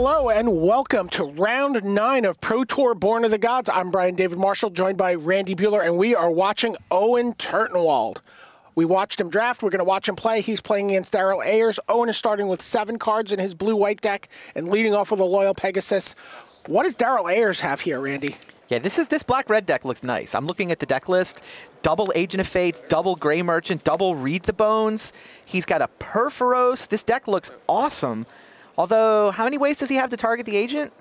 Hello and welcome to round 9 of Pro Tour Born of the Gods. I'm Brian David Marshall, joined by Randy Buehler, and we are watching Owen Turtenwald. We watched him draft. We're going to watch him play. He's playing against Daryl Ayers. Owen is starting with 7 cards in his blue-white deck and leading off with a Loyal Pegasus. What does Daryl Ayers have here, Randy? Yeah, this black-red deck looks nice. I'm looking at the deck list. Double Agent of Fates, double Gray Merchant, double Read the Bones. He's got a Perforos. This deck looks awesome. Although, how many ways does he have to target the agent?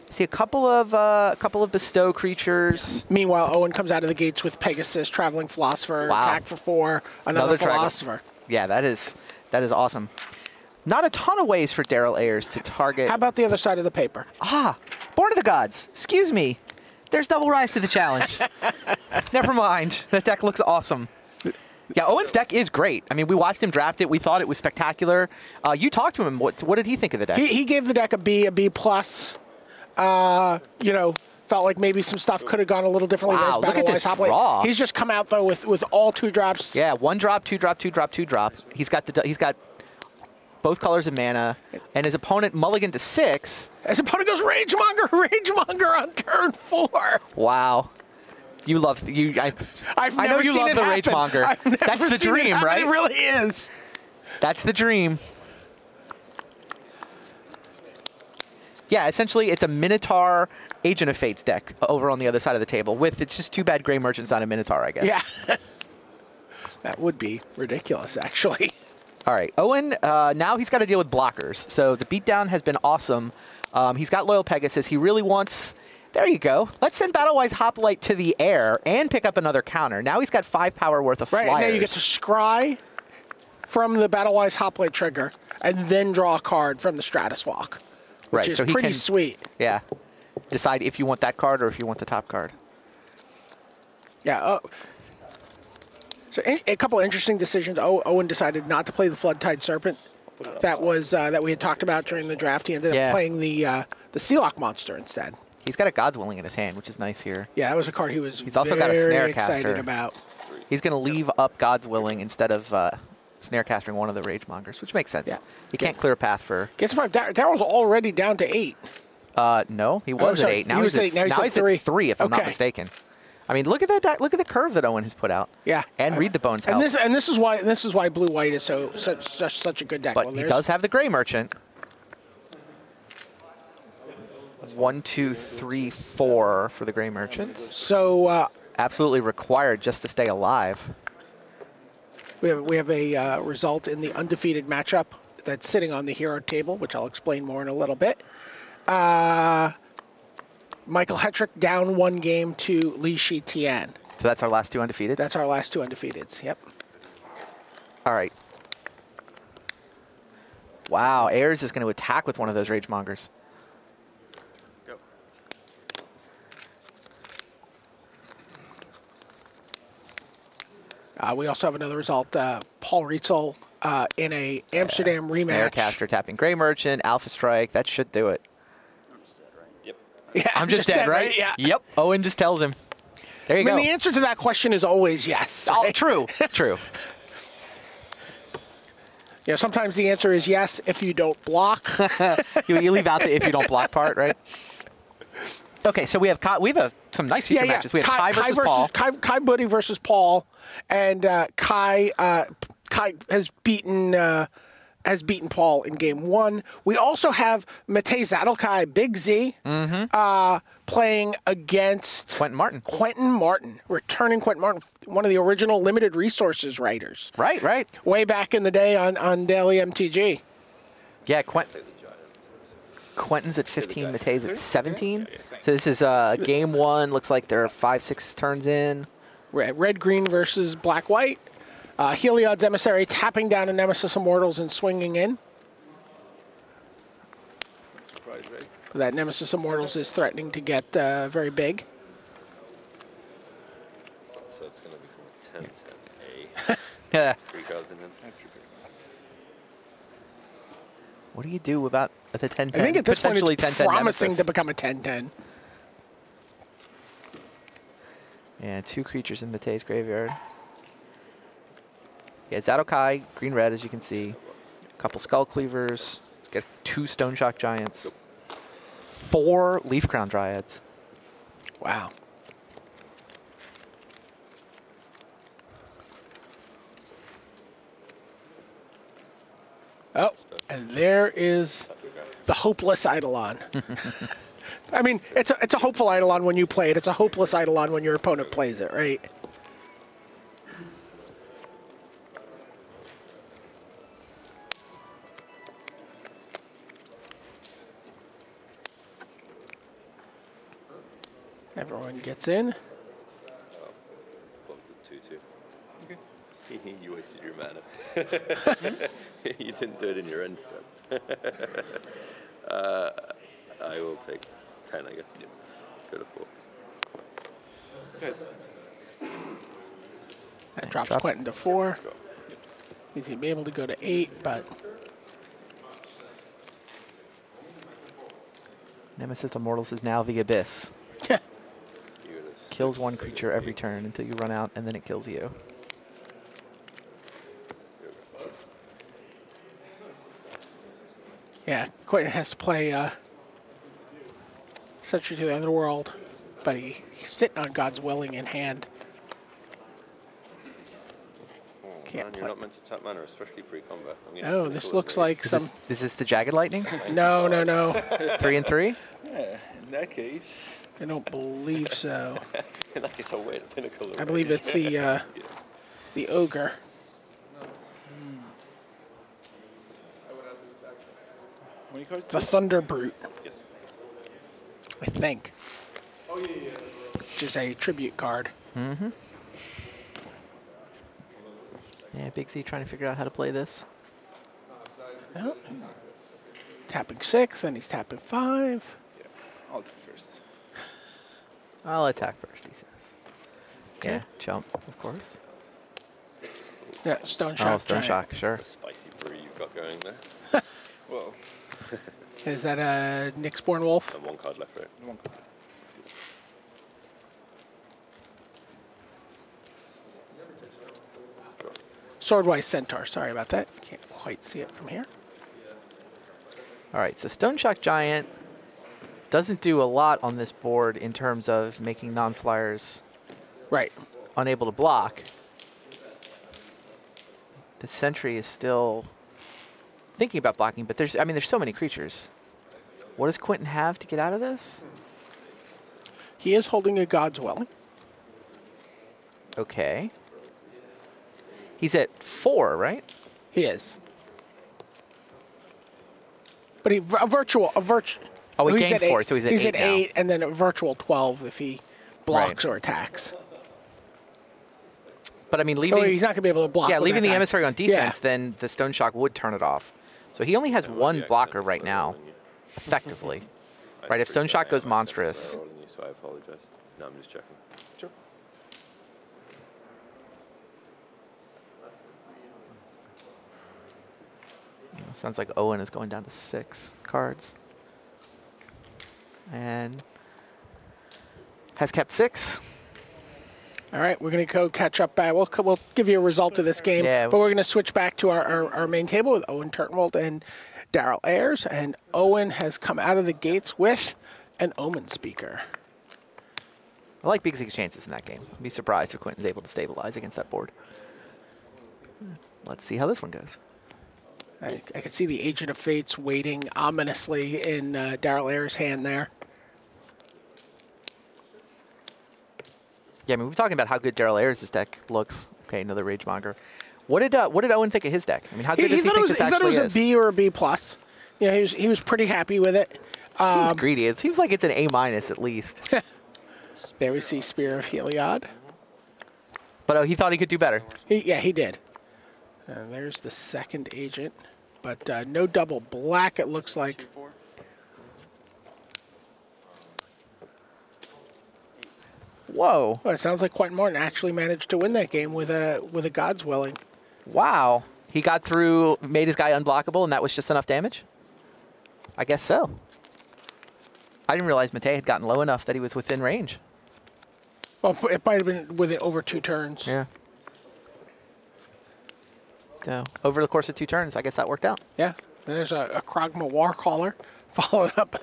See a couple of bestow creatures. Meanwhile, Owen comes out of the gates with Pegasus, Traveling Philosopher, attack for 4, another Philosopher. Yeah, that is awesome. Not a ton of ways for Daryl Ayers to target. How about the other side of the paper? Ah, Born of the Gods. Excuse me. There's double Rise to the Challenge. Never mind. That deck looks awesome. Yeah, Owen's deck is great. I mean, we watched him draft it. We thought it was spectacular. You talked to him. What did he think of the deck? He gave the deck a B+. You know, felt like maybe some stuff could have gone a little differently. Wow, look at this draw. He's just come out though with all 2 drops. Yeah, 1 drop, 2 drop, 2 drop, 2 drop. He's got both colors of mana, and his opponent mulligan to 6. His opponent goes Ragemonger on turn 4. Wow. You love you. I know you love the Ragemonger. That's the dream, right? It really is. That's the dream. Yeah, essentially, it's a Minotaur Agent of Fates deck over on the other side of the table. It's just too bad Gray Merchant's not a Minotaur, I guess. Yeah. That would be ridiculous, actually. All right, Owen, now he's got to deal with blockers. So the beatdown has been awesome. He's got Loyal Pegasus. He really wants... There you go. Let's send Battlewise Hoplite to the air and pick up another counter. Now he's got 5 power worth of flyers. Right, and now you get to scry from the Battlewise Hoplite trigger and then draw a card from the Stratus Walk, which is pretty sweet. Yeah. Decide if you want that card or if you want the top card. Yeah. So a couple of interesting decisions. Owen decided not to play the Floodtide Serpent. That was that we had talked about during the draft. He ended up playing the Sealock monster instead. He's got a God's Willing in his hand, which is nice here. Yeah, that was a card he's also got a Snare excited Caster. about. He's going to leave up God's Willing instead of Snare Casting one of the Ragemongers, which makes sense. Yeah. He can't clear a path for... Gets 5. Daryl's already down to 8. No, he was at 8. Now he's at 3, if I'm not mistaken. I mean, look at that. Look at the curve that Owen has put out. Yeah, and Read the Bones help. And this is why blue-white is such a good deck. But he does have the Gray Merchant. 1, 2, 3, 4 for the Gray Merchant. So absolutely required just to stay alive. We have a result in the undefeated matchup that's sitting on the hero table, which I'll explain more in a little bit. Michael Hetrick down 1 game to Li Shi Tian. So that's our last 2 undefeateds? That's our last 2 undefeateds, yep. All right. Wow, Ayers is going to attack with one of those Ragemongers. Go. We also have another result. Paul Rietzel in a Amsterdam rematch. Snare Caster tapping Gray Merchant, Alpha Strike. That should do it. Yeah, I'm just dead, right? Yeah. Yep. Owen just tells him. There you go. The answer to that question is always yes. Oh, true. True. You know, sometimes the answer is yes if you don't block. you leave out the if you don't block part, right? Okay, so we have some nice future matches. We have Kai versus Paul. Kai Buddy versus Paul, and Kai has beaten Paul in game 1. We also have Matej Zadelkai, Big Z, playing against Quentin Martin. Returning Quentin Martin, one of the original limited resources writers. Right. Way back in the day on Daily MTG. Yeah, Quentin's at 15, Matej's at 17. So this is game 1. Looks like there are 5, 6 turns in. Red-green versus black-white. Heliod's Emissary tapping down a Nemesis Immortals and swinging in. That Nemesis Immortals is threatening to get very big. So it's going to become a 10-10A. Yeah. 3 cards in them. What do you do about the 10-10? I think at this point it's promising to become a 10-10. Yeah, 2 creatures in Matej's graveyard. Yeah, Zadokai, green-red, as you can see. A couple Skull Cleavers. Let's get 2 Stone Shock Giants. 4 Leaf Crown Dryads. Wow. Oh, and there is the hopeless Eidolon. I mean, it's a hopeful Eidolon when you play it. It's a hopeless Eidolon when your opponent plays it, right? Everyone gets in. Blocked it 2-2. Okay. You wasted your mana. You didn't do it in your end step. I will take 10, I guess. Yep. Go to 4. Good. That drops Quentin to 4. He's going to be able to go to 8, but... Nemesis Immortals is now the Abyss. Kills 1 creature every turn until you run out, and then it kills you. Yeah, Quentin has to play Sentry to the Underworld, but he's sitting on God's Willing in hand. Can't Man, play. you're not meant to tap mana, especially pre-combat. Oh, this looks like some... Is this the Jagged Lightning? No, no, no. 3 and 3? Yeah, in that case. I don't believe so. In that case, I'll wait a pinnacle. I believe it's the Ogre. How many cards? The Thunder Brute, Yes. I think. Oh, yeah, yeah. Which is a tribute card. Mm-hmm. Yeah, Big Z trying to figure out how to play this. Oh, he's tapping 6, then he's tapping 5. Yeah, I'll do first. I'll attack first, he says. Okay. Yeah, jump, of course. Yeah, Stone Shock. Oh, Stone Giant. Shock, sure. It's a spicy brew you've got going there. Well, Is that a Nyxborn Wolf? And 1 card left, right? one card. Swordwise Centaur. Sorry about that. Can't quite see it from here. All right, so Stone Shock Giant doesn't do a lot on this board in terms of making non-flyers Right. unable to block. The Sentry is still thinking about blocking, but there's so many creatures. What does Quentin have to get out of this? He is holding a God's Willing. Okay. He's at 4, right? He is. But a virtual. Oh, he he's gained at 4, 8. so he's at He's 8 at now. 8, and then a virtual 12 if he blocks Right. or attacks. But I mean, Oh, leaving he's not going to be able to block. yeah, with leaving that the guy. emissary on defense, Yeah. then the Stone Shock would turn it off. So he only has one blocker right now, effectively. Right, if Stone Shock goes monstrous. So I apologize. No, I'm just checking. Sure. Sounds like Owen is going down to 6 cards. And has kept 6. All right, we're going to go catch up back. We'll give you a result of this game, Yeah. but we're going to switch back to our main table with Owen Turtenwald and Daryl Ayers. And Owen has come out of the gates with an Omen Speaker. I like Big Z's chances in that game. I'd be surprised if Quentin's able to stabilize against that board. Let's see how this one goes. I can see the Agent of Fates waiting ominously in Daryl Ayers' hand there. Yeah, I mean, we're talking about how good Daryl Ayers' deck looks. Okay, another Ragemonger. What did Owen think of his deck? I mean, how good does he think this He thought it actually was is? a B or a B plus. Yeah, he was pretty happy with it. Seems greedy. It seems like it's an A- at least. There we see Spear of Heliod. But he thought he could do better. He did. And there's the second agent, but no double black. It looks like. 4. Whoa! Well, it sounds like Quentin Martin actually managed to win that game with a God's Willing. Wow! He got through, made his guy unblockable, and that was just enough damage. I guess so. I didn't realize Matei had gotten low enough that he was within range. Well, it might have been within over 2 turns. Yeah. So over the course of 2 turns, I guess that worked out. Yeah. There's a Krogma Warcaller following up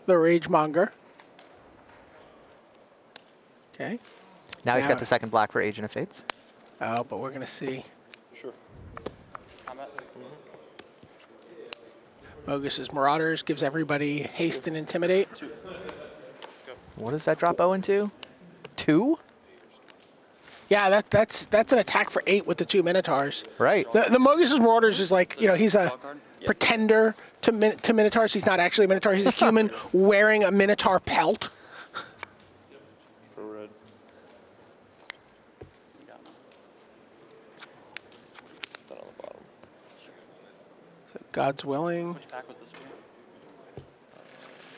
the Ragemonger. Okay. Now he's Now- got the second black for Agent of Fates. Oh, but we're going to see. Sure. Mogus's Marauders gives everybody haste and intimidate. What does that drop Owen to? 2? Yeah, that's an attack for 8 with the 2 Minotaurs. Right. The Mogus's Marauders is like, you know, he's a pretender to Minotaurs. He's not actually a Minotaur. He's a human wearing a Minotaur pelt. For red. Down on the bottom. So God's willing. Attack was the spear.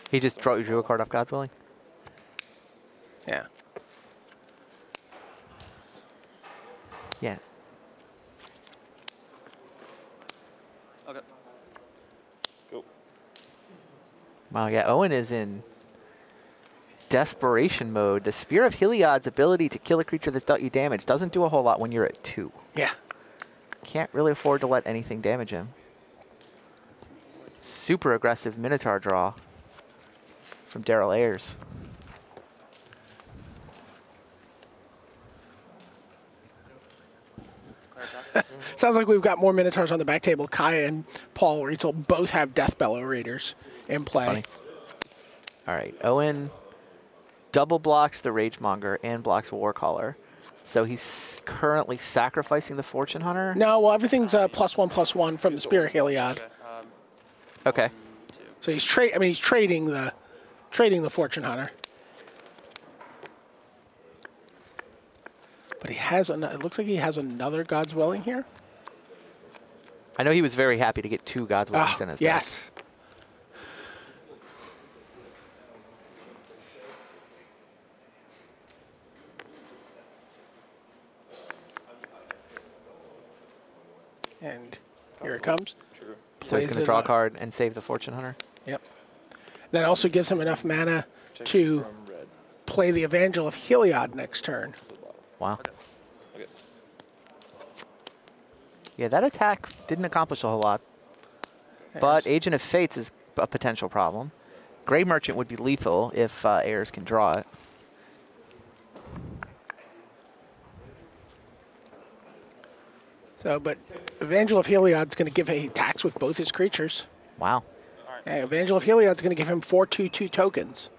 He just drew a card off God's Willing. Yeah. Yeah. Okay. Go. Wow, yeah, Owen is in desperation mode. The Spear of Heliod's ability to kill a creature that's dealt you damage doesn't do a whole lot when you're at 2. Yeah. Can't really afford to let anything damage him. Super aggressive Minotaur draw from Daryl Ayers. Sounds like we've got more Minotaurs on the back table. Kai and Paul Rietzel both have Death Bellow Raiders in play. Funny. All right, Owen double blocks the Ragemonger and blocks Warcaller. So he's currently sacrificing the Fortune Hunter. No, well, everything's +1/+1 from the Spear of Heliod. Okay. So he's trading the Fortune Hunter. But he has it looks like he has another God's Willing here. I know he was very happy to get 2 God's Willings in his deck. Yes. And here it comes. Sure. So he's going to draw a card and save the Fortune Hunter. Yep. That also gives him enough mana Check to from red. play the Evangel of Heliod next turn. To the bottom. Wow. Okay. Yeah, that attack didn't accomplish a whole lot. But Agent of Fates is a potential problem. Grey Merchant would be lethal if Ayers can draw it. So, but Evangel of Heliod's going to give a tax with both his creatures. Wow. Yeah, Evangel of Heliod's going to give him 4/2/2 tokens.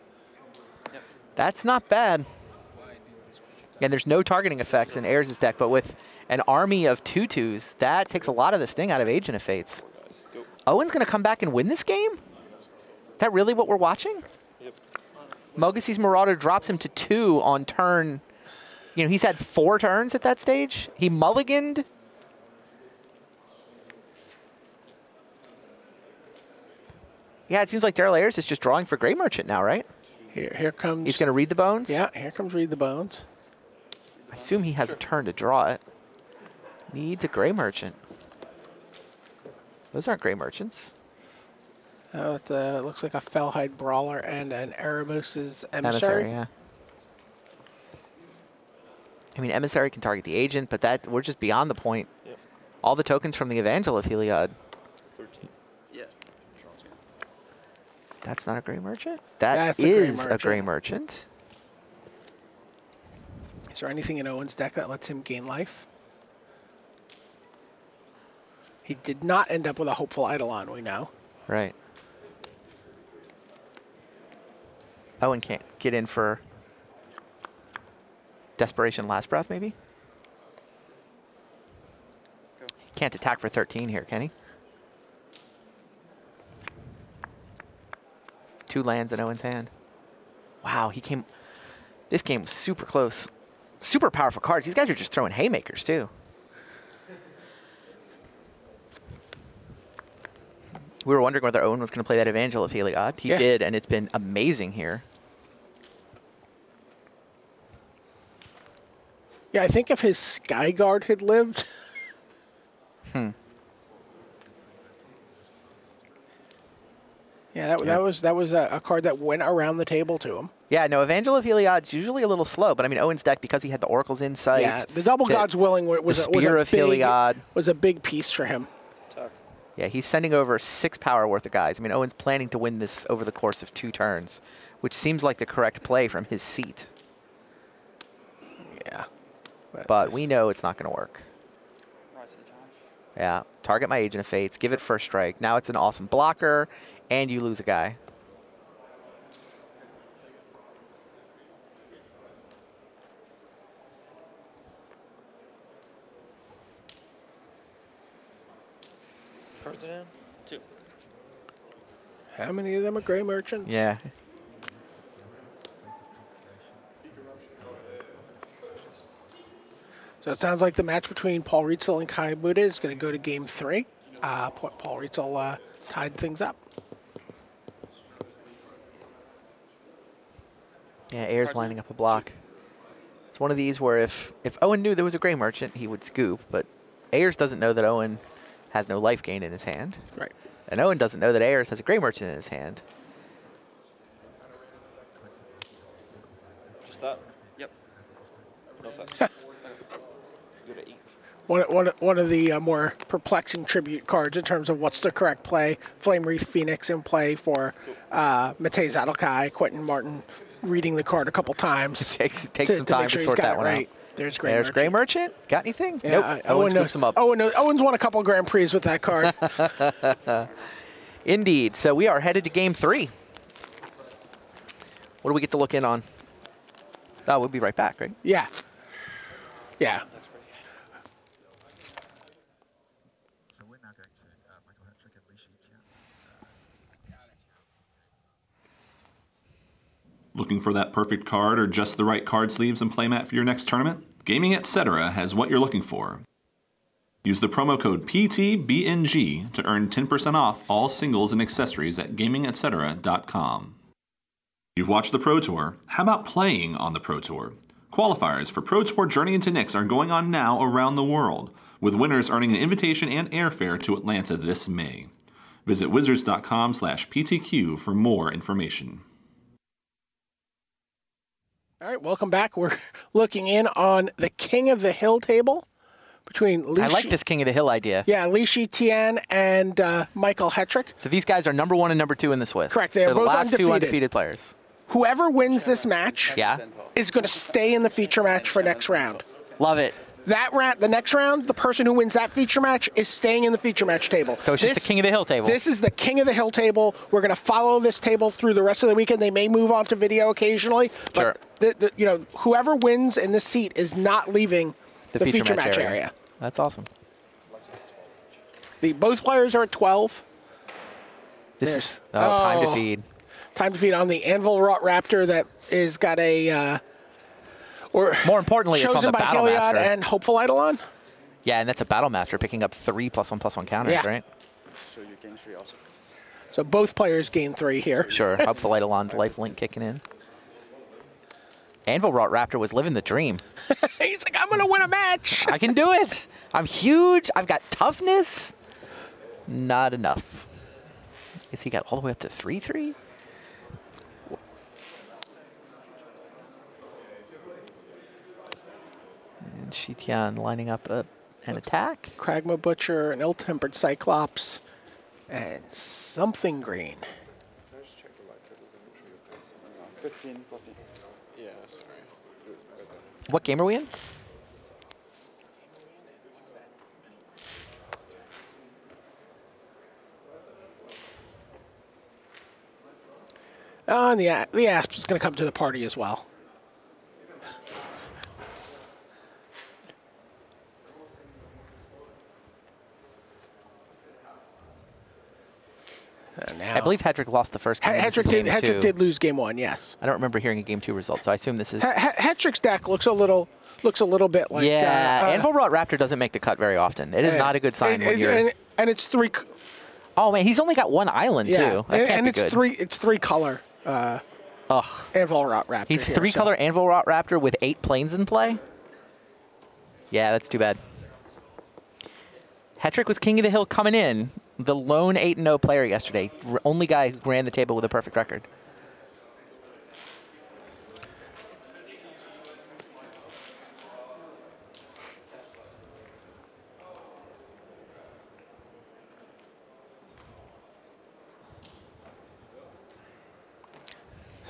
That's not bad. And there's no targeting effects in Ayers' deck, but with an army of 2/2s, that takes a lot of the sting out of Agent of Fates. Owen's going to come back and win this game? Is that really what we're watching? Yep. Mogus's Marauder drops him to 2 on turn. You know, he's had 4 turns at that stage. He mulliganed. Yeah, it seems like Daryl Ayers is just drawing for Grey Merchant now, right? Here comes. He's going to read the bones? Yeah, here comes Read the Bones. I assume he has a turn to draw it. Needs a Grey Merchant. Those aren't Grey Merchants. Oh, it looks like a Fellhide Brawler and an Erebos's Emissary. Emissary, yeah. I mean, Emissary can target the agent, but that we're just beyond the point. Yep. All the tokens from the Evangel of Heliod. 13. Yeah. That's not a Grey Merchant? That's That a Grey is a Merchant. Grey Merchant. Is there anything in Owen's deck that lets him gain life? He did not end up with a Hopeful Eidolon, we know. Right. Owen can't get in for Desperation Last Breath, maybe? Go. Can't attack for 13 here, can he? 2 lands in Owen's hand. Wow, he came... This game was super close. Super powerful cards. These guys are just throwing haymakers, too. We were wondering whether Owen was going to play that Evangel of Heliod. He did, and it's been amazing here. Yeah, I think if his Skyguard had lived. Yeah, that was a card that went around the table to him. Yeah, no, Evangel of Heliod's usually a little slow, but I mean, Owen's deck, because he had the Oracle's Insight. Yeah, the Double God's Willing was the Spear of Heliod. was a big piece for him. Attack. Yeah, he's sending over 6 power worth of guys. I mean, Owen's planning to win this over the course of 2 turns, which seems like the correct play from his seat. Yeah. But we know it's not going to work. Right to the challenge. Yeah, target my Agent of Fates, give it first strike. Now it's an awesome blocker, and you lose a guy. Cards in hand? 2. How many of them are Gray Merchants? Yeah. So it sounds like the match between Paul Rietzel and Kai Buda is going to go to game 3. Paul Rietzel tied things up. Yeah, Ayers lining up a block. It's one of these where if Owen knew there was a Gray Merchant, he would scoop, but Ayers doesn't know that Owen has no life gain in his hand. Right. And Owen doesn't know that Ayers has a Gray Merchant in his hand. Just that? Yep. No offense. Go to 8. One of the more perplexing tribute cards in terms of what's the correct play. Flame Wreath Phoenix in play for Matej Zadelkai, Quentin Martin reading the card a couple times. Takes some time make sure to he's sort got that it one right. out. There's Gray There's Merchant. Gray Merchant. Got anything? Yeah, Nope. Owen scoops him up. Owen's won a couple Grand Prix with that card. Indeed. So we are headed to game 3. What do we get to look in on? Oh, we'll be right back, right? Yeah. Yeah. So we're now going to Michael Hetrick and Lishi Tian. Looking for that perfect card or just the right card sleeves and playmat for your next tournament? Gaming Etc. has what you're looking for. Use the promo code PTBNG to earn 10% off all singles and accessories at gamingetc.com. You've watched the Pro Tour. How about playing on the Pro Tour? Qualifiers for Pro Tour Journey into Nyx are going on now around the world, with winners earning an invitation and airfare to Atlanta this May. Visit wizards.com/PTQ for more information. All right, welcome back. We're looking in on the King of the Hill table between Lishi. I like this King of the Hill idea. Yeah, Lishi Tian and Michael Hetrick. So these guys are number 1 and number 2 in the Swiss. Correct. They're the both last undefeated. 2 undefeated players. Whoever wins this match Yeah. is going to stay in the feature match for next round. Love it. The next round, the person who wins that feature match is staying in the feature match table. So it's just the King of the Hill table. This is the King of the Hill table. We're going to follow this table through the rest of the weekend. They may move on to video occasionally, Sure. but whoever wins in this seat is not leaving the feature match area. That's awesome. Both players are at 12. This is time to feed. Time to feed on the Anvil Wrought Raptor that is got a More importantly, it's on chosen the by Battle Heliod Master. and Hopeful Eidolon. Yeah, and that's a Battle Master picking up 3 +1/+1 counters, Yeah. right? So your game 3 also. So both players gain 3 here. Sure. Hopeful Eidolon's lifelink kicking in. Anvil Wrought Raptor was living the dream. He's like, I'm going to win a match. I can do it. I'm huge. I've got toughness. Not enough. Guess he got all the way up to 3/3? And Shitian lining up an attack. Kragma Butcher, an Ill-Tempered Cyclops, and something green. Can I just check the light tables and make sure you're paying something? 15, 14. Yeah, that's right. What game are we in? Oh, and the Asp is going to come to the party as well. I believe Hedrick lost the first game. Hedrick did lose game 1, yes. I don't remember hearing a game 2 result, so I assume this is. Hedrick's deck looks a little bit like. Yeah, Anvil Wrought Raptor doesn't make the cut very often. It is not a good sign when you're. And it's 3. Oh man, he's only got 1 island too. That can't be it's good. It's 3 color. Anvil Wrought Raptor. He's here, 3 color Anvil Wrought Raptor with 8 planes in play. Yeah, that's too bad. Hetrick was King of the Hill coming in. The lone 8-0 player yesterday. Only guy who ran the table with a perfect record.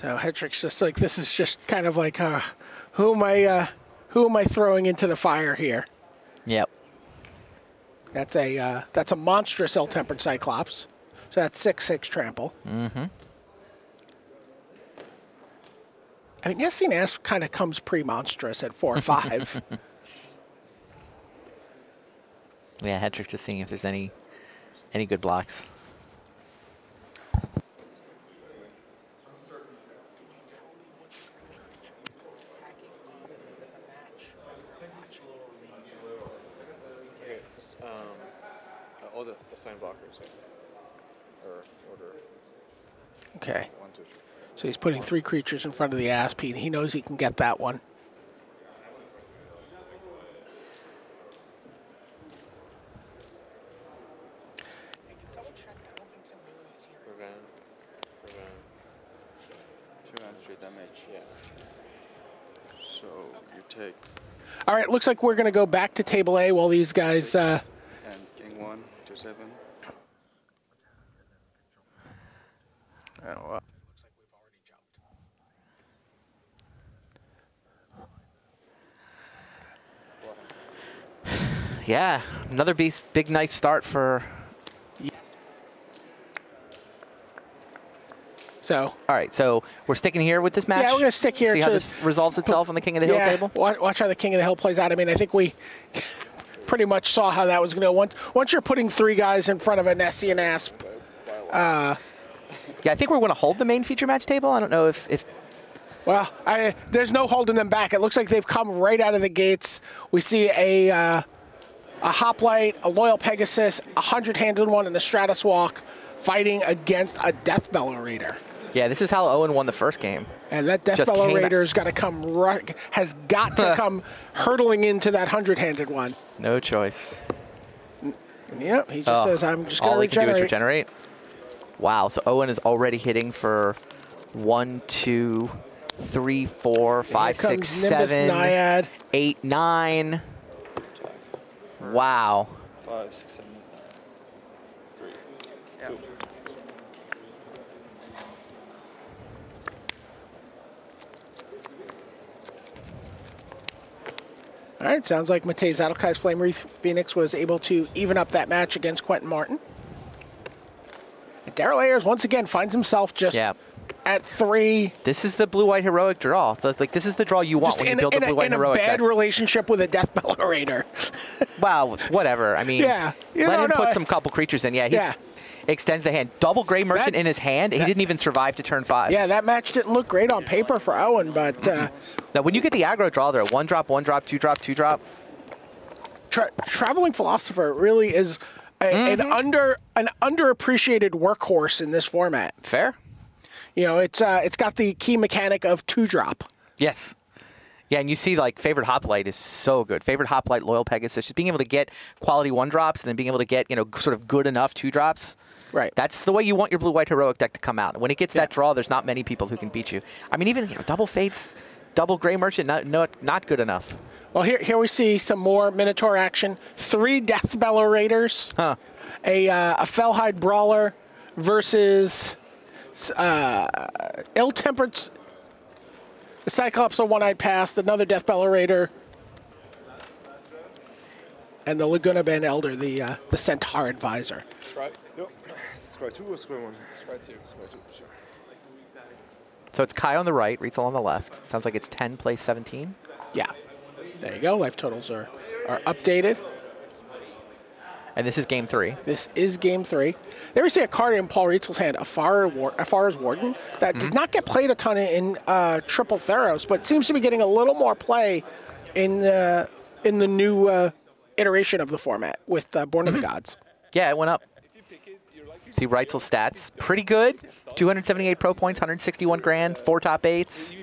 So Hedrick's just like, this is just kind of like, who am I throwing into the fire here? Yep. That's a monstrous ill-tempered Cyclops. So that's 6/6 trample. Mm-hmm. I mean, Nessie Nasp kind of comes pre-monstrous at 4/5. Yeah, Hedrick just seeing if there's any good blocks. All the assigned blockers. Or order. Okay. 1, 2, 3. So he's putting 3 creatures in front of the Asp. He knows he can get that one. Prevent. 2 and 3 damage. Yeah. So you take. All right, looks like we're going to go back to table A while these guys... And king 1 to 7. Oh, well. Looks like we've already jumped. Yeah, another big nice start for... Yes. So... All right, so we're sticking here with this match? Yeah, we're going to stick here. See how this resolves itself on the King of the Hill table? Watch how the King of the Hill plays out. I mean, I think we pretty much saw how that was going to go. Once you're putting 3 guys in front of a Nessie and Asp... yeah, I think we're going to hold the main feature match table. I don't know if well, there's no holding them back. It looks like they've come right out of the gates. We see a Hoplite, a Loyal Pegasus, a 100-handed one, and a Stratus Walk fighting against a Deathbellow Raider. Yeah, this is how Owen won the first game. And that Deathbellow Raider's got to has got to come hurtling into that 100-handed one. No choice. Yep, he just says, I'm just going to regenerate. All he can do is regenerate. Wow, so Owen is already hitting for 1, 2, 3, 4, 5, 6, 7, Naiad. 8, 9. Wow. 5, 6, 7, 8, 9. 3. All right, sounds like Matej Zadelkai's Flame Wreath Phoenix was able to even up that match against Quentin Martin. And Daryl Ayers once again finds himself just at 3. This is the blue-white heroic draw. Like this is the draw you want when you build the blue-white heroic deck. In a bad relationship with a Deathbellow Raider. Wow, whatever. I mean, let him put some couple creatures in. Yeah, he extends the hand. Double Gray Merchant in his hand. He didn't even survive to turn 5. Yeah, that match didn't look great on paper for Owen, but... now, when you get the aggro draw there, 1-drop, 1-drop, 2-drop, 2-drop. Traveling Philosopher really is... an underappreciated workhorse in this format. Fair. You know, it's got the key mechanic of 2-drop. Yes. Yeah, and you see, like, Favorite Hoplite is so good. Favorite Hoplite, Loyal Pegasus, just being able to get quality 1-drops and then being able to get, sort of good enough 2-drops. Right. That's the way you want your blue-white heroic deck to come out. When it gets that draw, there's not many people who can beat you. I mean, even double Fates, double Gray Merchant, not good enough. Well, here we see some more Minotaur action. 3 Deathbellow Raiders. Huh. A Fellhide Brawler versus ill-tempered Cyclops, a one-eyed past, another Deathbellow Raider, and the Laguna Ben Elder, the Centaur Advisor. Scry. Yep. Scry 2 or Scry 1? Scry 2. Scry 2, sure. So it's Kai on the right, Rietzel on the left. Sounds like it's 10 plays 17. Yeah. There you go. Life totals are updated. And this is game 3. This is game 3. There we see a card in Paul Rietzel's hand, Afara's Warden, that did not get played a ton in Triple Theros, but seems to be getting a little more play in the new iteration of the format with Born of the Gods. Yeah, it went up. See Rietzel's stats. Pretty good. 278 pro points, 161 grand, 4 top 8s.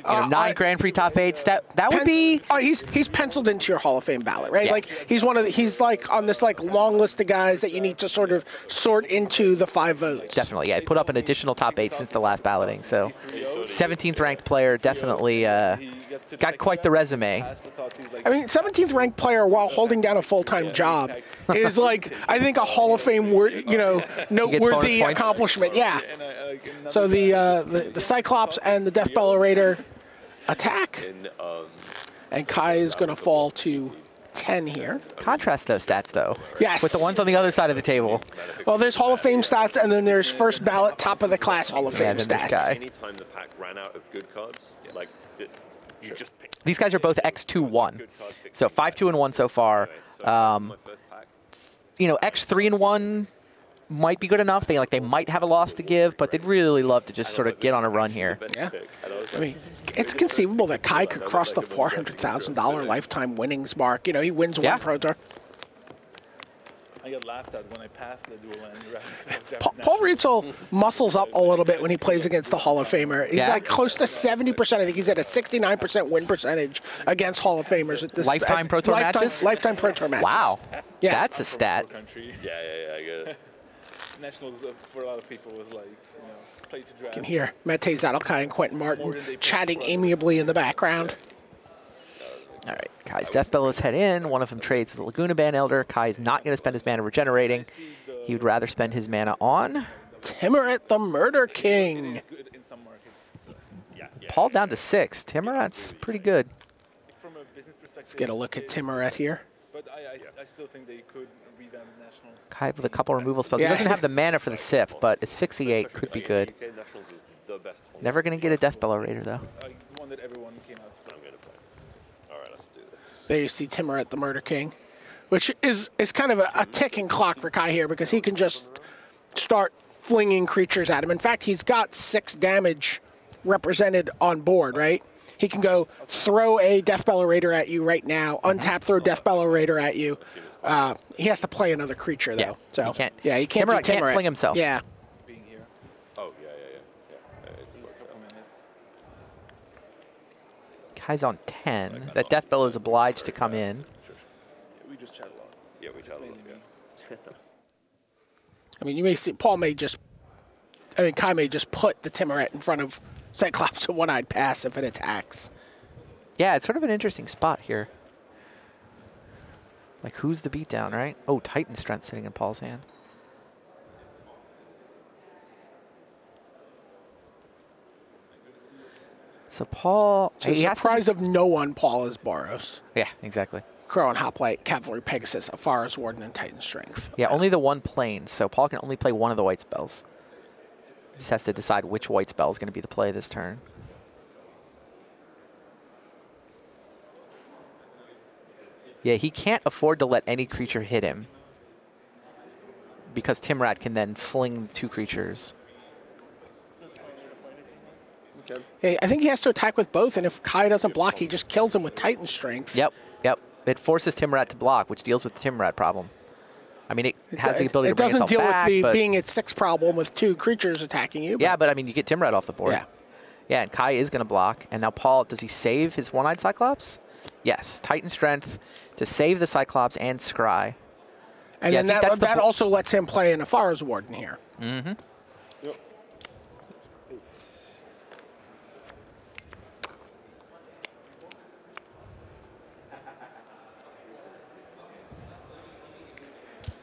9 Grand Prix top 8s. That would be. He's penciled into your Hall of Fame ballot, right? Yeah. Like he's like on this long list of guys that you need to sort of sort into the 5 votes. Definitely, yeah. Put up an additional top 8 since the last balloting. So, 17th ranked player, definitely Got quite the resume. I mean, 17th ranked player while holding down a full-time job is like, I think, a Hall of Fame, noteworthy accomplishment. Yeah. So the Cyclops and the Deathbellow Raider attack, and Kai is going to fall to 10 here. Contrast those stats, though. Yes. With the ones on the other side of the table. Well, there's Hall of Fame stats, and then there's first ballot, top of the class Hall of Fame stats. Guy. Anytime the pack ran out of good cards, like you just picked. These guys are both X2-1, so 5-2-1 so far. You know, X3-1 might be good enough. They might have a loss to give, but they'd really love to just sort of get on a run here. Yeah. I mean, it's conceivable that Kai could cross the $400,000 lifetime winnings mark. You know, he wins one Pro Tour. I get laughed at when I pass the dual end. Paul Rietzel muscles up a little bit when he plays against the Hall of Famer. He's like close to 70%. I think he's at a 69% win percentage against Hall of Famers at this lifetime Pro Tour matches. Lifetime Pro Tour matches. Wow, yeah, that's a stat. Yeah, I get it. Nationals for a lot of people was like, play to draft. You can hear Mate Zadelkai and Quentin Martin chatting amiably in the background. All right, Kai's Deathbellows head in. One of them trades with the Laguna Band Elder. Kai's not going to spend his mana regenerating. He would rather spend his mana on Timurat the Murder King. Paul down to 6. Timurat's pretty good. Let's get a look at Timurat here. But I still think they could revamp Nationals. Kai with a couple removal spells. He doesn't have the mana for the SIP, but Asphyxiate could be good. Never going to get a Deathbellow Raider, though. One that everyone came out to play. There you see Timurat the Murder King, which is kind of a ticking clock for Kai here because he can just start flinging creatures at him. In fact, he's got 6 damage represented on board, right? He can go throw a Deathbellow Raider at you right now, untap, throw Deathbellow Raider at you. He has to play another creature, though. So he can't. Yeah, he can't. Timurat can't fling himself. Yeah. Being here. Oh, yeah. Kai's on 10. That Deathbellow is obliged to come in. We just chat a lot. Yeah, we chat a lot. I mean, you may see Kai may just put the Timurat in front of Cyclops a one-eyed pass if it attacks. Yeah, it's sort of an interesting spot here. Like, who's the beatdown, right? Oh, Titan Strength sitting in Paul's hand. So Paul... So he surprise of no one, Paul is Boros. Yeah, exactly. Crow and Hoplite, Cavalry Pegasus, Afara's Warden, and Titan Strength. Yeah, only the one plane, so Paul can only play one of the white spells. He just has to decide which white spell is going to be the play this turn. Yeah, he can't afford to let any creature hit him because Timurat can then fling 2 creatures. Yeah, I think he has to attack with both, and if Kai doesn't block, he just kills him with Titan Strength. Yep. It forces Timurat to block, which deals with the Timurat problem. I mean, it has the ability to bring itself back. It doesn't deal with being at 6 problem with 2 creatures attacking you. Yeah, but I mean, you get Timurat off the board. Yeah. Yeah, and Kai is going to block. And now Paul, does he save his one-eyed Cyclops? Yes. Titan Strength to save the Cyclops and Scry. And then that also lets him play an Afara's Warden here. Mm-hmm. Yep.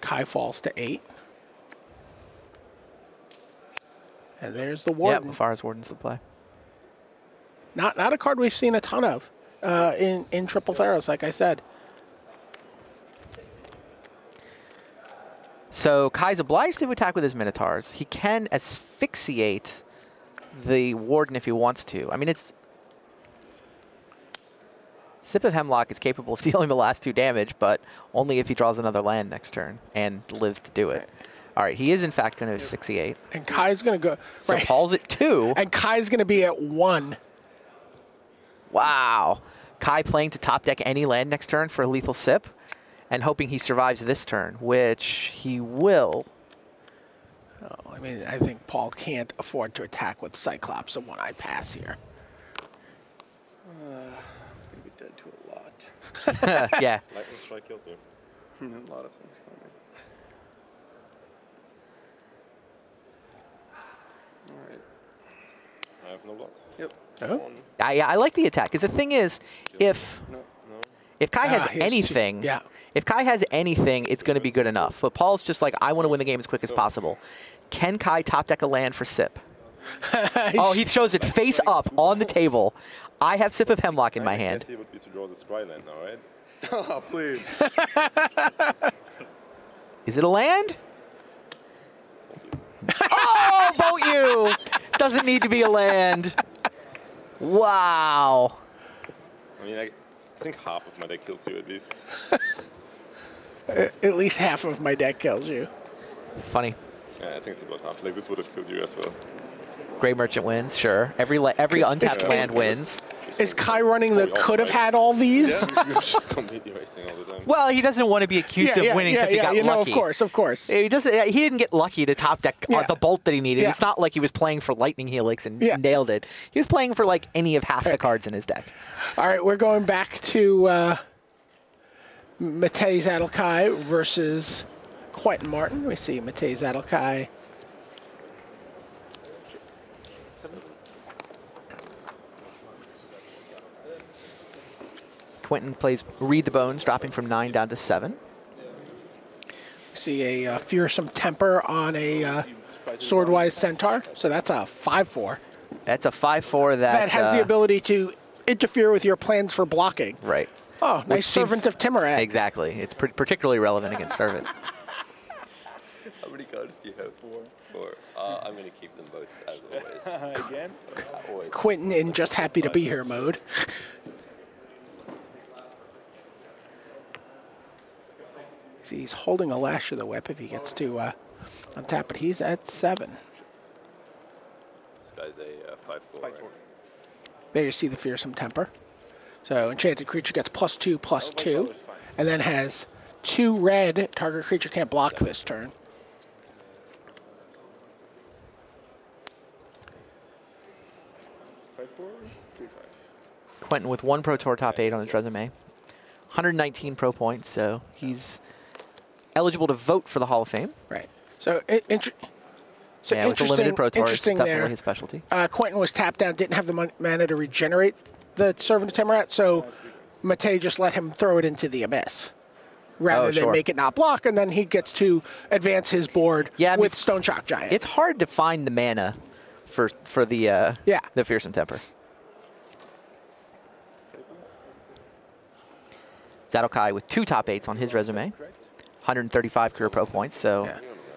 Kai falls to 8. And there's the Warden. Yeah, Afara's Warden's the play. Not a card we've seen a ton of in Triple Theros, like I said. So Kai's obliged to attack with his Minotaurs. He can asphyxiate the Warden if he wants to. I mean, it's... Sip of Hemlock is capable of dealing the last 2 damage, but only if he draws another land next turn and lives to do it. All right, he is in fact going to asphyxiate. And Kai's going to go... So Paul's at 2. And Kai's going to be at 1. Wow. Kai playing to top deck any land next turn for a lethal sip and hoping he survives this turn, which he will. Oh, I mean, I think Paul can't afford to attack with Cyclops a one-eyed pass here. Gonna be dead to a lot. Yeah. Lightning strike kills you. A lot of things coming. Alright. I have no blocks. Yep. Oh. Yeah, I like the attack because the thing is, if Kai has he's anything, yeah. if Kai has anything, it's going to be good enough. But Paul's just like, I want to win the game as quick as possible. Can Kai top deck a land for Sip? Oh, he shows it face up on the table. I have Sip of Hemlock in my hand. The would be to draw the scry land now, right? Oh, please. Is it a land? Oh, vote you! Doesn't need to be a land. Wow. I mean, I think half of my deck kills you at least. At least half of my deck kills you. Funny. Yeah, I think it's about half. Like, this would have killed you as well. Gray Merchant wins, sure. Every untapped land wins. Is Kai running the could have had all these? Yeah, you're just completely wasting all the time. Well, he doesn't want to be accused of winning because he got lucky. Of course, of course. He didn't get lucky to top deck the bolt that he needed. Yeah. It's not like he was playing for Lightning Helix and nailed it. He was playing for like any of half the cards in his deck. All right, we're going back to Matej Zadelkai versus Quentin Martin. We see Matej Zadelkai. Quentin plays Read the Bones, dropping from 9 down to 7. See a fearsome temper on a Swordwise Centaur. So that's a 5/4. That's a 5/4 That has the ability to interfere with your plans for blocking. Right. Oh, nice Servant of Timurat. Exactly. It's particularly relevant against Servant. How many cards do you have? Four. I'm going to keep them both, as always. Again? Always. Quentin in just happy to be here mode. See, he's holding a Lash of the Whip if he gets to untap, but he's at 7. This guy's a 5/4. Right? There you see the fearsome temper. So enchanted creature gets +2/+2, and then has 2 red. Target creature can't block this turn. Quentin with 1 Pro Tour top 8 on his resume. 119 pro points, so he's eligible to vote for the Hall of Fame. Right. So, With the limited Pro Tour, it's definitely his specialty. Quentin was tapped down, didn't have the mana to regenerate the Servant of Timurat, so Matej just let him throw it into the Abyss rather than make it not block, and then he gets to advance his board with Stone Shock Giant. It's hard to find the mana for the fearsome temper. Zadelkai with 2 top 8s on his resume. 135 career pro points, so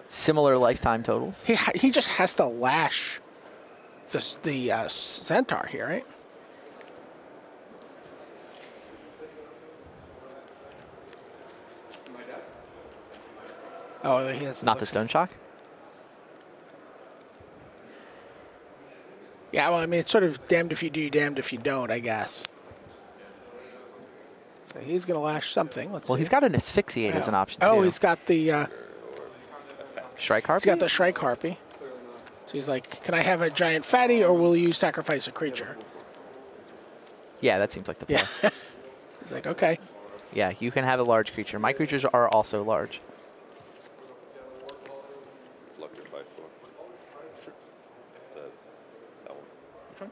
similar lifetime totals. He just has to lash the Centaur here, right? Oh, he has not the Stone Shock? Yeah, well, I mean, it's sort of damned if you do, damned if you don't, I guess. So he's going to lash something. Let's see. He's got an Asphyxiate as an option, too. Oh, he's got the... Shrike Harpy? He's got the Shrike Harpy. So he's like, can I have a giant fatty, or will you sacrifice a creature? Yeah, that seems like the play. Yeah. He's like, okay. Yeah, you can have a large creature. My creatures are also large. Block your 5/4. Sure.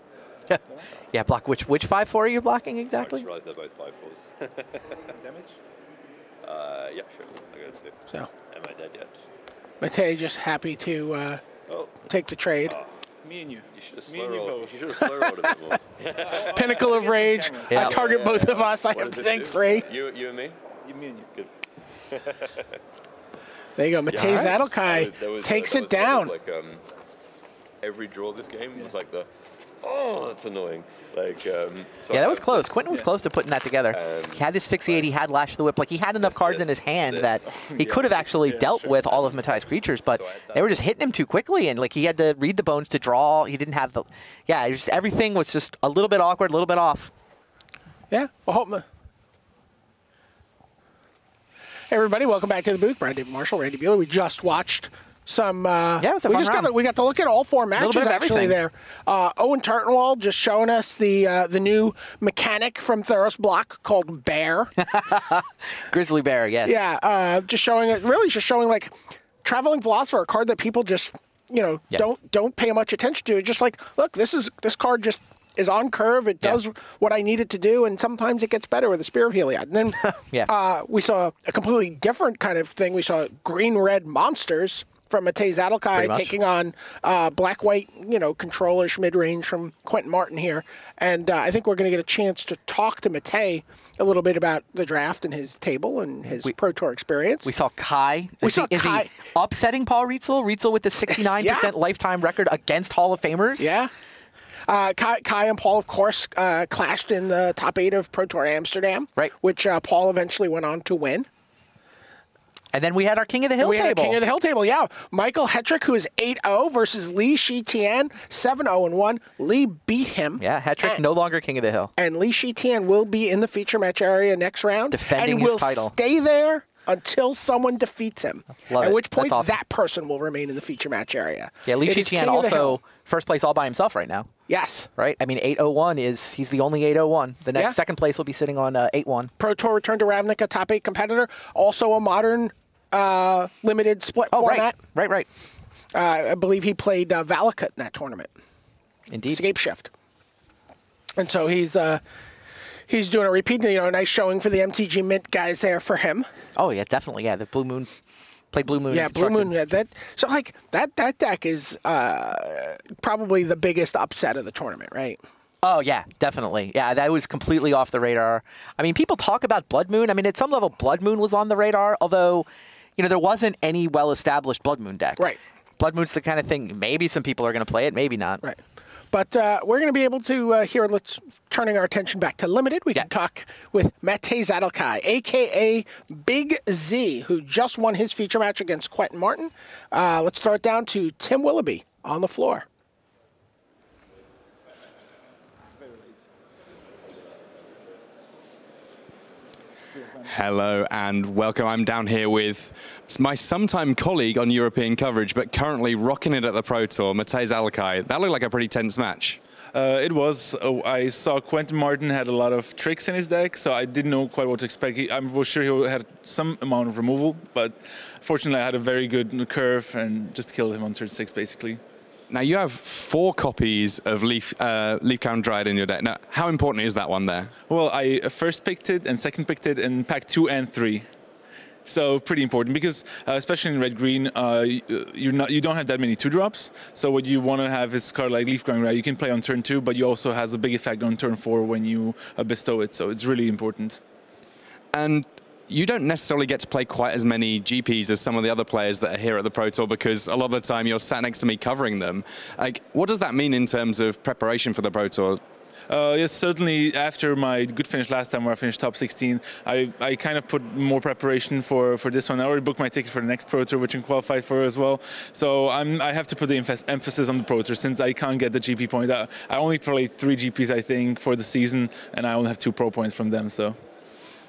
That one. Yeah, block which 5/4 are you blocking exactly? I just realized they're both 5/4s. Damage? Yeah, sure. I got 2. So. Am I dead yet? Matej just happy to take the trade. Me and you. You should have Me and you slow-rolled. both. You should have slow-rolled a bit more. Pinnacle of Rage. Yeah. I target both of us. I What have does to this think do? 3. You and me? Me and you. Good. There you go. Matej Zadelkai takes it down. Like, every draw this game was like the, oh, that's annoying. Like, so yeah, that was close. Quentin was close to putting that together. He had this Asphyxiate, he had Lash of the Whip. Like, he had enough cards in his hand that he could have actually dealt with all of Matej's creatures, but they were just hitting him too quickly, and like he had to read the bones to draw. He didn't have the... Yeah, just, everything was just a little bit awkward, a little bit off. Yeah. Well, hey, everybody, welcome back to the booth. Brian David Marshall, Randy Buehler. We just watched some. It was a fun round. We got to look at all 4 matches actually there. Owen Turtenwald just showing us the new mechanic from Theros Block called Bear. Grizzly Bear, yes. Yeah, just showing like Traveling Philosopher, a card that people just don't pay much attention to. Just like, look, this card just is on curve. It does what I need it to do, and sometimes it gets better with the Spear of Heliod. And then we saw a completely different kind of thing. We saw green-red monsters from Matej Zadelkai taking on black-white, control-ish mid-range from Quentin Martin here. And I think we're going to get a chance to talk to Matej a little bit about the draft and his table and his Pro Tour experience. We saw Kai. Is he upsetting Paul Rietzel? Rietzel with the 69% lifetime record against Hall of Famers? Yeah. Kai and Paul, of course, clashed in the top 8 of Pro Tour Amsterdam, which Paul eventually went on to win. And then we had our King of the Hill table. We had a King of the Hill table, yeah. Michael Hetrick, who is 8-0 versus Li Shitian, 7-0-1. Li beat him. Yeah, Hetrick no longer King of the Hill. And Li Shitian will be in the feature match area next round. Defending his title. And will stay there until someone defeats him. At which point that person will remain in the feature match area. Yeah, Li Shitian also first place all by himself right now. Yes. Right? I mean, 8-0-1 he's the only 8-0-1. The next second place will be sitting on 8-1. Pro Tour return to Ravnik, a top 8 competitor. Also a modern limited split format. Right. I believe he played Valakut in that tournament. Indeed. Escape Shift. And so he's doing a repeat. A nice showing for the MTG Mint guys there for him. Oh yeah, definitely. Yeah, the Blue Moon played Blue Moon. Yeah, Blue Moon. Yeah, that deck is probably the biggest upset of the tournament, right? Oh, yeah, definitely. Yeah, that was completely off the radar. I mean, people talk about Blood Moon. I mean, at some level, Blood Moon was on the radar, although, there wasn't any well-established Blood Moon deck. Right. Blood Moon's the kind of thing, maybe some people are going to play it, maybe not. Right. But we're going to be able to turning our attention back to Limited. We can talk with Matej Zadelkai, a.k.a. Big Z, who just won his feature match against Quentin Martin. Let's throw it down to Tim Willoughby on the floor. Hello and welcome. I'm down here with my sometime colleague on European coverage, but currently rocking it at the Pro Tour, Matej Zadelkai. That looked like a pretty tense match. It was. I saw Quentin Martin had a lot of tricks in his deck, so I didn't know quite what to expect. I was sure he had some amount of removal, but fortunately I had a very good curve and just killed him on turn 6, basically. Now, you have 4 copies of Leafcrown Dryad in your deck. Now, how important is that one there? Well, I first picked it and second picked it in pack 2 and 3. So pretty important because, especially in red-green, you don't have that many 2-drops. So what you want to have is a card like Leafcrown Dryad. You can play on turn 2, but you also has a big effect on turn 4 when you bestow it. So it's really important. And you don't necessarily get to play quite as many GPs as some of the other players that are here at the Pro Tour because a lot of the time you're sat next to me covering them. Like, what does that mean in terms of preparation for the Pro Tour? Yes, certainly after my good finish last time where I finished top 16, I kind of put more preparation for this one. I already booked my ticket for the next Pro Tour, which I'm qualified for as well. So I have to put the emphasis on the Pro Tour since I can't get the GP points. I only played 3 GPs, I think, for the season, and I only have 2 Pro points from them. So.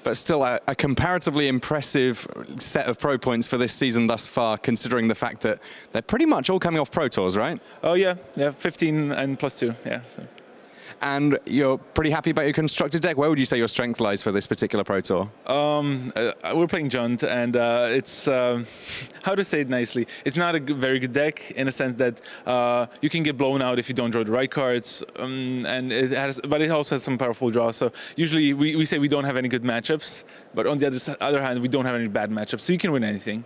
But still a comparatively impressive set of Pro points for this season thus far, considering the fact that they're pretty much all coming off Pro Tours, right? Oh, yeah. Yeah, 15 and +2, yeah. So. And you're pretty happy about your constructed deck. Where would you say your strength lies for this particular Pro Tour? We're playing Junt, and it's, how to say it nicely, it's not a very good deck in a sense that you can get blown out if you don't draw the right cards, but it also has some powerful draws. So usually we say we don't have any good matchups, but on the other hand, we don't have any bad matchups, so you can win anything.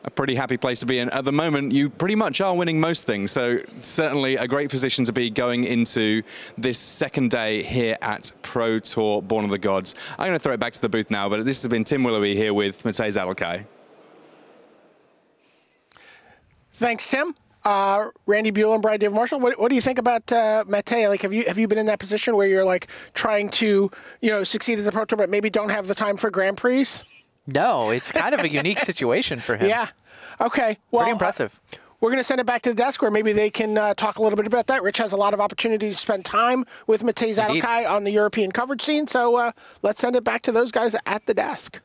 A pretty happy place to be in. At the moment, you pretty much are winning most things, so certainly a great position to be going into this second day here at Pro Tour Born of the Gods. I'm going to throw it back to the booth now, but this has been Tim Willoughby here with Matej Zadelkai. Thanks, Tim. Randy Buell and Brian David Marshall, what do you think about Matej? Like, have you been in that position where you're like trying to succeed at the Pro Tour, but maybe don't have the time for Grand Prix? No, it's kind of a unique situation for him. Yeah. Okay. Well, pretty impressive. We're going to send it back to the desk where maybe they can talk a little bit about that. Rich has a lot of opportunities to spend time with Matej Zadelkai on the European coverage scene, so let's send it back to those guys at the desk.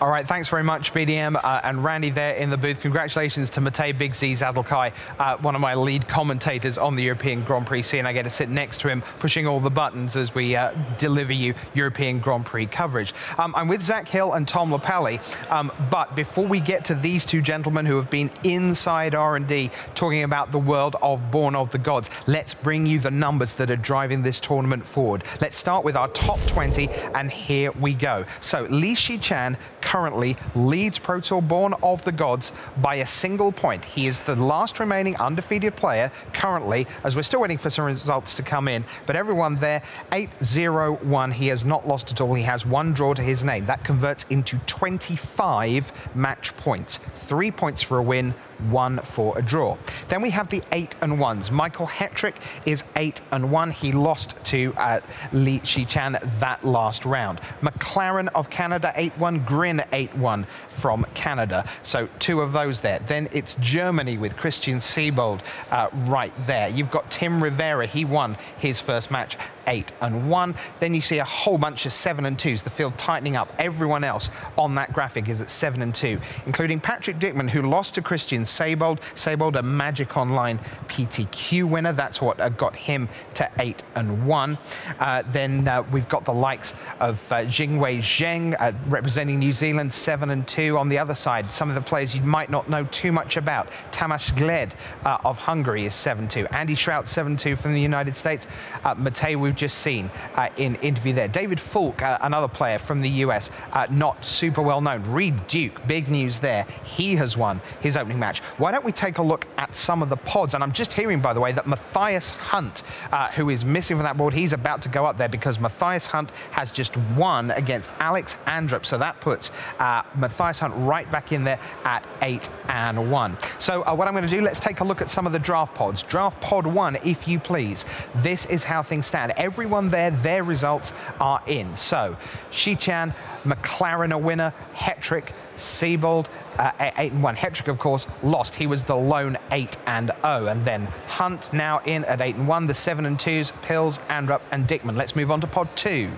All right, thanks very much, BDM and Randy there in the booth. Congratulations to Matej Big Z Zadelkai, one of my lead commentators on the European Grand Prix scene. I get to sit next to him, pushing all the buttons as we deliver you European Grand Prix coverage. I'm with Zach Hill and Tom Lapalli, but before we get to these two gentlemen who have been inside R&D talking about the world of Born of the Gods, let's bring you the numbers that are driving this tournament forward. Let's start with our top 20, and here we go. So Li Shichan currently leads Pro Tour Born of the Gods by a single point. He is the last remaining undefeated player currently, as we're still waiting for some results to come in. But everyone there, 8-0-1. He has not lost at all. He has one draw to his name. That converts into 25 match points. 3 points for a win, 1 for a draw. Then we have the 8-1s. Michael Hetrick is 8-1. He lost to Li Shichan that last round. McLaren of Canada 8-1. Grin 8-1 from Canada. So 2 of those there. Then it's Germany with Christian Siebold right there. You've got Tim Rivera. He won his first match 8-1. Then you see a whole bunch of 7-2s. The field tightening up. Everyone else on that graphic is at 7-2, including Patrick Dickman, who lost to Christian Siebold. Siebold, a Magic Online PTQ winner. That's what got him to 8-1. Then we've got the likes of Jingwei Zheng representing New Zealand, 7-2. On the other side, some of the players you might not know too much about. Tamás Gled of Hungary is 7-2. Andy Shrout, 7-2 from the United States. Matej, we've just seen in interview there. David Falk, another player from the US, not super well known. Reed Duke, big news there. He has won his opening match. Why don't we take a look at some of the pods? And I'm just hearing, by the way, that Matthias Hunt, who is missing from that board, he's about to go up there because Matthias Hunt has just won against Alex Andrup. So that puts Matthias Hunt right back in there at 8-1. So what I'm going to do, let's take a look at some of the draft pods. Draft pod 1, if you please. This is how things stand. Everyone there, their results are in. So Shichan, McLaren a winner, Hetrick, Siebold, 8-1. Hetrick, of course, lost. He was the lone 8-0. And then Hunt now in at 8-1. The 7-2s, Pills, Andrup, and Dickman. Let's move on to pod 2.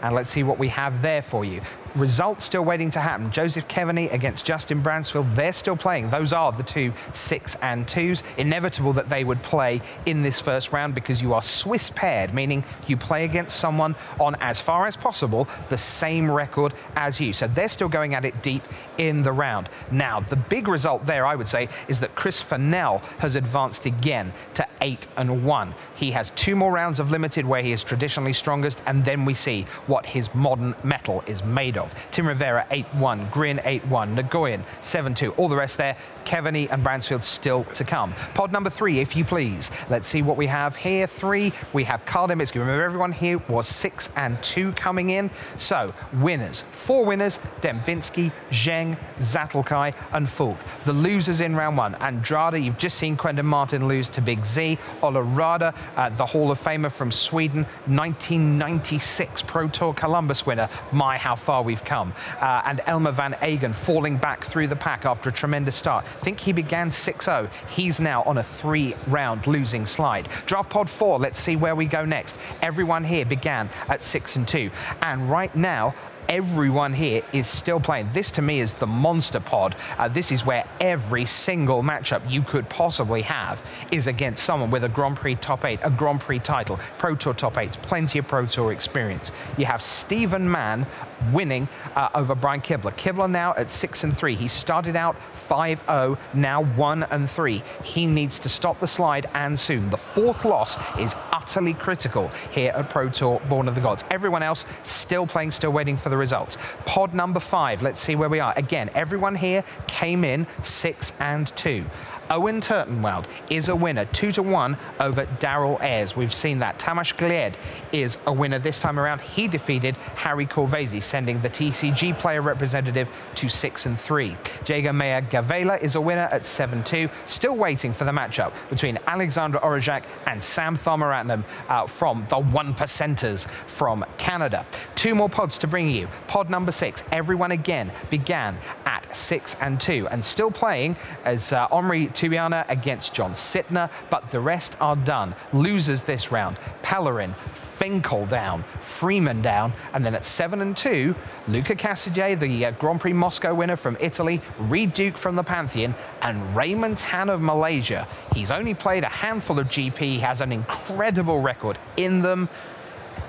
And let's see what we have there for you. Results still waiting to happen. Joseph Kevaney against Justin Bransfield. They're still playing. Those are the two 6-2s. Inevitable that they would play in this first round because you are Swiss paired, meaning you play against someone on, as far as possible, the same record as you. So they're still going at it deep in the round. Now, the big result there, I would say, is that Chris Fennell has advanced again to 8-1. He has 2 more rounds of limited where he is traditionally strongest, and then we see what his modern metal is made of. Tim Rivera 8-1, Grin 8-1, Nagoyan 7-2. All the rest there, Kevaney and Bransfield still to come. Pod number 3, if you please. Let's see what we have here. 3, we have Karl Dembitsky. Remember, everyone here was 6-2 coming in. So, winners. 4 winners, Dembitsky, Zheng, Zadelkai, and Falk. The losers in round 1. Andrade, you've just seen Quentin Martin lose to Big Z. Ola Rada, the Hall of Famer from Sweden, 1996 Pro Tour Columbus winner. My, how far we've come. And Elmer Van Agen falling back through the pack after a tremendous start. I think he began 6-0. He's now on a 3-round losing slide. Draft pod 4, let's see where we go next. Everyone here began at 6-2. And right now, everyone here is still playing. This, to me, is the monster pod. This is where every single matchup you could possibly have is against someone with a Grand Prix top 8, a Grand Prix title, Pro Tour top 8s, plenty of Pro Tour experience. You have Stephen Mann winning over Brian Kibler. Kibler now at 6-3. He started out 5-0, now 1-3. He needs to stop the slide, and soon. The 4th loss is utterly critical here at Pro Tour Born of the Gods. Everyone else still playing, still waiting for the results. Pod number 5, let's see where we are. Again, everyone here came in 6-2. Owen Turtenwald is a winner, 2-1 over Daryl Ayers. We've seen that. Tamás Gled is a winner this time around. He defeated Harry Corvesi, sending the TCG player representative to 6-3. Jager Meyer Gavela is a winner at 7-2. Still waiting for the matchup between Alexandra Orozak and Sam Thomaratnam from the 1%ers from Canada. 2 more pods to bring you. Pod number 6. Everyone again began at 6-2 and still playing as Omri Tubiana against John Sittner, but the rest are done. Losers this round, Pellerin, Finkel down, Freeman down, and then at 7-2, Luca Cassidy, the Grand Prix Moscow winner from Italy, Reed Duke from the Pantheon, and Raymond Tan of Malaysia. He's only played a handful of GP, he has an incredible record in them.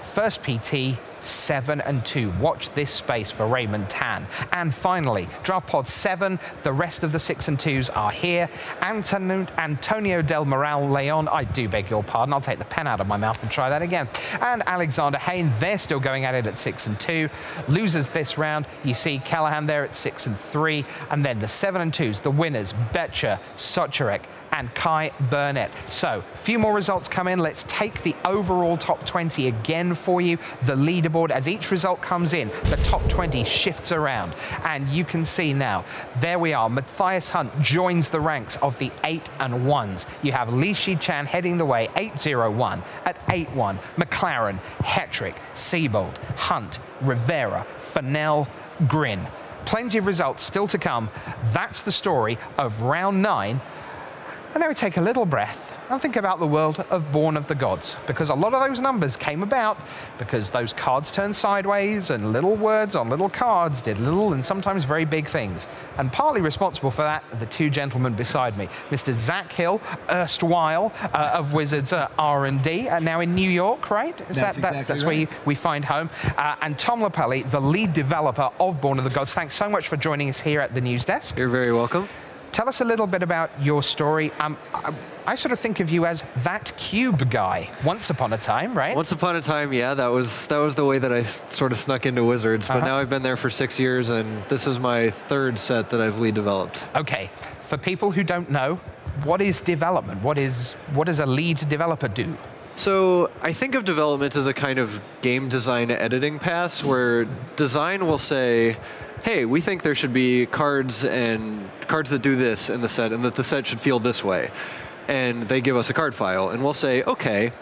First PT, 7-2. Watch this space for Raymond Tan. And finally, Draft Pod 7, the rest of the 6-2s are here. Antonio Del Moral Leon, I do beg your pardon, I'll take the pen out of my mouth and try that again. And Alexander Hayne, they're still going at it at 6-2. Losers this round, you see Callahan there at 6-3. And then the 7-2s, the winners, Betcher, Socherek, and Kai Burnett. So, a few more results come in. Let's take the overall top 20 again for you. The leaderboard, as each result comes in, the top 20 shifts around. And you can see now, there we are. Matthias Hunt joins the ranks of the 8-1s. You have Li Shi-chan heading the way, 8-0-1. At 8-1, McLaren, Hetrick, Siebold, Hunt, Rivera, Fennell, Grin. Plenty of results still to come. That's the story of round 9. And now we take a little breath and think about the world of Born of the Gods, because a lot of those numbers came about because those cards turned sideways and little words on little cards did little and sometimes very big things. And partly responsible for that are the two gentlemen beside me. Mr. Zach Hill, erstwhile of Wizards R&D, now in New York, right? That's where we find home. And Tom Lapelli, the lead developer of Born of the Gods. Thanks so much for joining us here at the news desk. You're very welcome. Tell us a little bit about your story. I sort of think of you as that cube guy, once upon a time, right? Once upon a time, yeah, that was the way that I sort of snuck into Wizards. But now I've been there for 6 years, and this is my 3rd set that I've lead developed. Okay, for people who don't know, what is development? What does a lead developer do? So I think of development as a kind of game design editing pass, where design will say, hey, we think there should be cards that do this in the set, and that the set should feel this way. And they give us a card file, and we'll say, okay,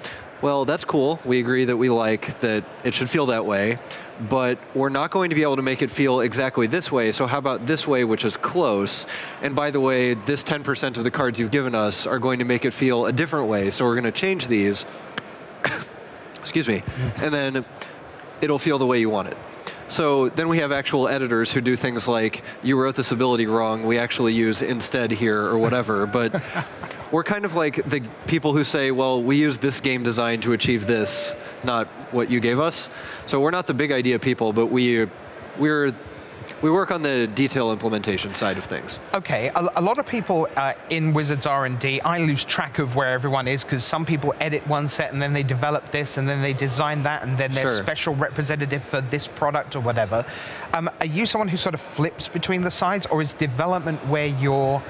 well, that's cool. We agree that we like that it should feel that way, but we're not going to be able to make it feel exactly this way, so how about this way, which is close? And by the way, this 10% of the cards you've given us are going to make it feel a different way, so we're going to change these, excuse me, and then it'll feel the way you want it. So then we have actual editors who do things like, you wrote this ability wrong, we actually use instead here or whatever. But we're kind of like the people who say, well, we use this game design to achieve this, not what you gave us. So we're not the big idea people, but we work on the detail implementation side of things. Okay, a lot of people in Wizards R&D, I lose track of where everyone is because some people edit one set and then they develop this and then they design that and then they're special representative for this product or whatever. Are you someone who sort of flips between the sides, or is development where your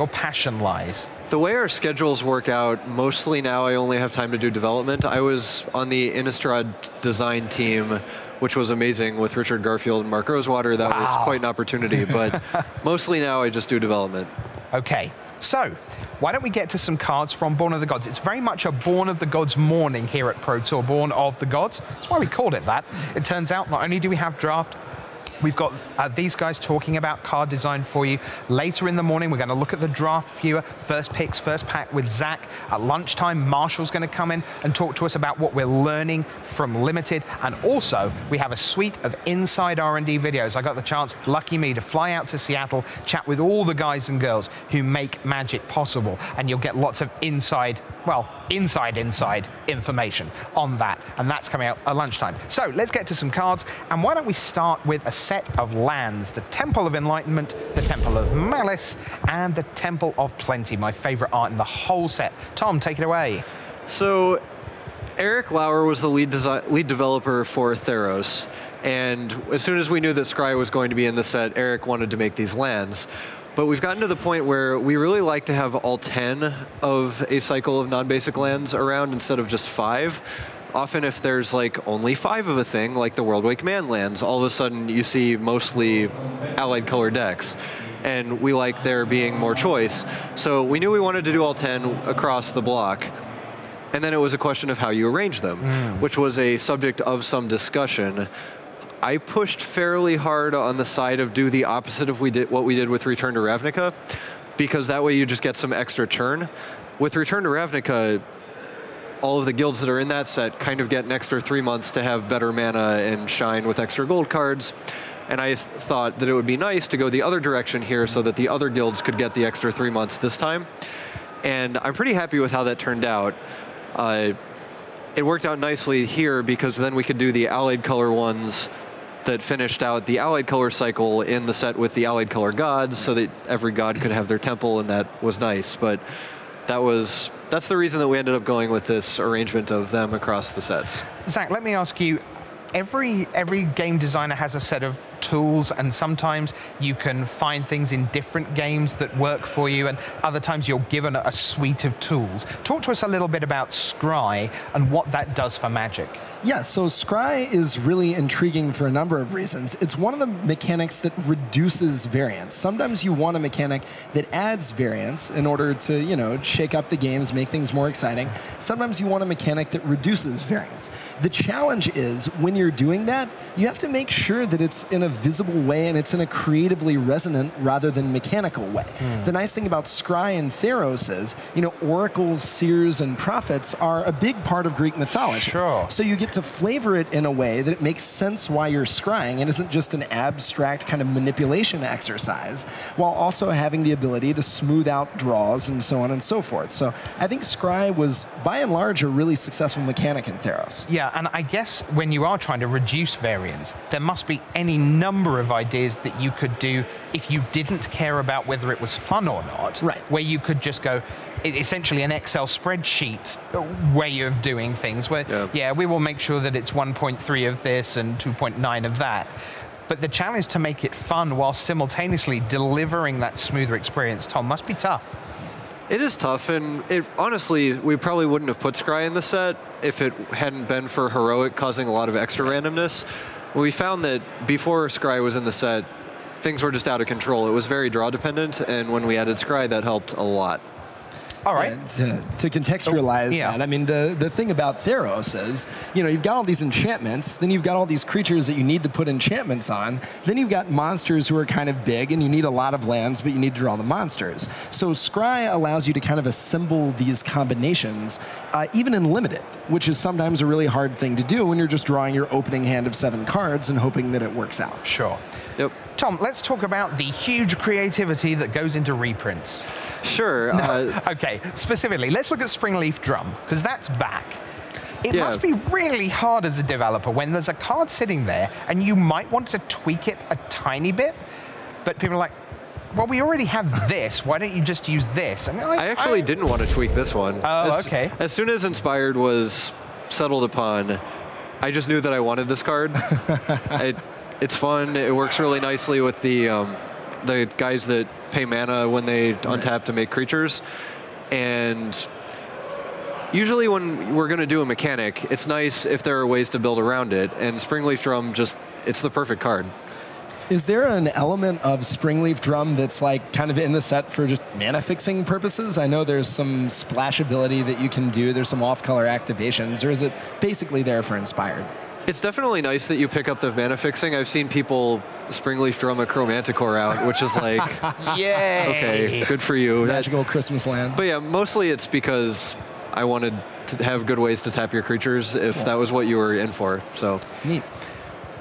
passion lies? The way our schedules work out, mostly now I only have time to do development. I was on the Innistrad design team, which was amazing with Richard Garfield and Mark Rosewater. That was quite an opportunity, but mostly now I just do development. Okay, so why don't we get to some cards from Born of the Gods? It's very much a Born of the Gods morning here at Pro Tour, Born of the Gods. That's why we called it that. It turns out not only do we have draft, we've got these guys talking about card design for you. Later in the morning, we're going to look at the draft viewer, first picks, first pack with Zach. At lunchtime, Marshall's going to come in and talk to us about what we're learning from Limited. And also, we have a suite of inside R&D videos. I got the chance, lucky me, to fly out to Seattle, chat with all the guys and girls who make Magic possible. And you'll get lots of inside information on that. And that's coming out at lunchtime. So let's get to some cards. And why don't we start with a set of lands, the Temple of Enlightenment, the Temple of Malice, and the Temple of Plenty, my favorite art in the whole set. Tom, take it away. So Eric Lauer was the lead developer for Theros, and as soon as we knew that Scry was going to be in the set, Eric wanted to make these lands. But we've gotten to the point where we really like to have all 10 of a cycle of non-basic lands around instead of just 5. Often if there's like only 5 of a thing, like the Worldwake Man lands, all of a sudden you see mostly allied color decks. And we like there being more choice. So we knew we wanted to do all 10 across the block. And then it was a question of how you arrange them, which was a subject of some discussion. I pushed fairly hard on the side of do the opposite of what we did with Return to Ravnica, because that way you just get some extra churn. With Return to Ravnica, all of the guilds that are in that set kind of get an extra 3 months to have better mana and shine with extra gold cards. And I thought that it would be nice to go the other direction here so that the other guilds could get the extra 3 months this time. And I'm pretty happy with how that turned out. It worked out nicely here because then we could do the allied color ones that finished out the allied color cycle in the set with the allied color gods so that every god could have their temple, and that was nice. But that's the reason that we ended up going with this arrangement of them across the sets. Zach, let me ask you, every game designer has a set of tools, and sometimes you can find things in different games that work for you, and other times you're given a suite of tools. Talk to us a little bit about Scry and what that does for Magic. Yeah, so Scry is really intriguing for a number of reasons. It's one of the mechanics that reduces variance. Sometimes you want a mechanic that adds variance in order to, you know, shake up the games, make things more exciting. Sometimes you want a mechanic that reduces variance. The challenge is, when you're doing that, you have to make sure that it's in a visible way and it's in a creatively resonant rather than mechanical way. The nice thing about Scry and Theros is, you know, oracles, seers, and prophets are a big part of Greek mythology. Sure. So you get to flavor it in a way that it makes sense why you're scrying and isn't just an abstract kind of manipulation exercise, while also having the ability to smooth out draws and so on and so forth. So I think Scry was, by and large, a really successful mechanic in Theros. Yeah, and I guess when you are trying to reduce variance, there must be any number of ideas that you could do if you didn't care about whether it was fun or not. Right. Where you could just go, essentially an Excel spreadsheet way of doing things, where, yeah, we will make sure that it's 1.3 of this and 2.9 of that. But the challenge to make it fun while simultaneously delivering that smoother experience, Tom, must be tough. It is tough, and honestly, we probably wouldn't have put Scry in the set if it hadn't been for Heroic causing a lot of extra randomness. We found that before Scry was in the set, things were just out of control. It was very draw dependent, and when we added Scry, that helped a lot. All right. To contextualize that, I mean, the thing about Theros is, you know, you've got all these enchantments, then you've got all these creatures that you need to put enchantments on, then you've got monsters who are kind of big, and you need a lot of lands, but you need to draw the monsters. So Scry allows you to kind of assemble these combinations, even in Limited, which is sometimes a really hard thing to do when you're just drawing your opening hand of 7 cards and hoping that it works out. Sure. Yep. Tom, let's talk about the huge creativity that goes into reprints. Sure. Okay, specifically, let's look at Springleaf Drum, because that's back. It must be really hard as a developer when there's a card sitting there and you might want to tweak it a tiny bit, but people are like, well, we already have this. Why don't you just use this? I mean, I actually didn't want to tweak this one. Oh, okay. As soon as Inspired was settled upon, I just knew that I wanted this card. It's fun. It works really nicely with the guys that pay mana when they untap to make creatures. And usually when we're going to do a mechanic, it's nice if there are ways to build around it. And Springleaf Drum it's the perfect card. Is there an element of Springleaf Drum that's like kind of in the set for just mana fixing purposes? I know there's some splashability that you can do. There's some off-color activations. Or is it basically there for Inspired? It's definitely nice that you pick up the mana fixing. I've seen people Springleaf Drum a Chromanticore out, which is like, yay! Okay, good for you. Magical Christmas land. But yeah, mostly it's because I wanted to have good ways to tap your creatures if that was what you were in for. So neat.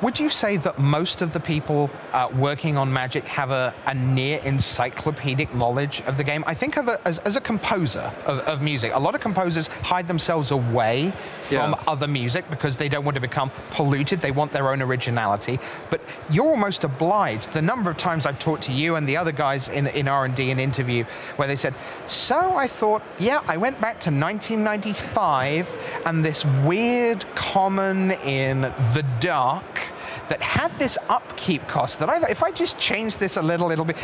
Would you say that most of the people working on Magic have a near encyclopedic knowledge of the game? I think of it as a composer of music. A lot of composers hide themselves away from other music because they don't want to become polluted. They want their own originality. But you're almost obliged. The number of times I've talked to you and the other guys in R&D and interview where they said, so I thought, yeah, I went back to 1995 and this weird common in the dark that had this upkeep cost that if I just change this a little bit,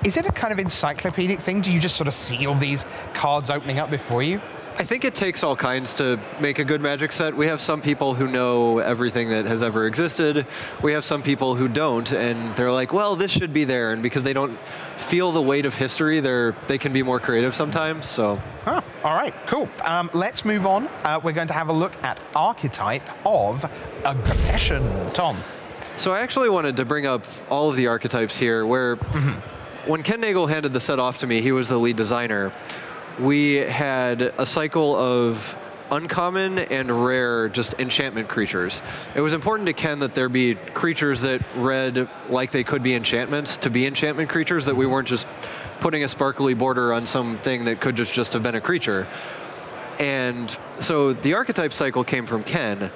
is it a kind of encyclopedic thing? Do you just sort of see all these cards opening up before you? I think it takes all kinds to make a good Magic set. We have some people who know everything that has ever existed. We have some people who don't, and they're like, well, this should be there. And because they don't feel the weight of history, they can be more creative sometimes. So. Oh, all right, cool. Let's move on. We're going to have a look at archetype of aggression. Tom. So I actually wanted to bring up all of the archetypes here where when Ken Nagel handed the set off to me, he was the lead designer. We had a cycle of uncommon and rare just enchantment creatures. It was important to Ken that there be creatures that read like they could be enchantments to be enchantment creatures, that we weren't just putting a sparkly border on something that could just have been a creature. And so the archetype cycle came from Ken,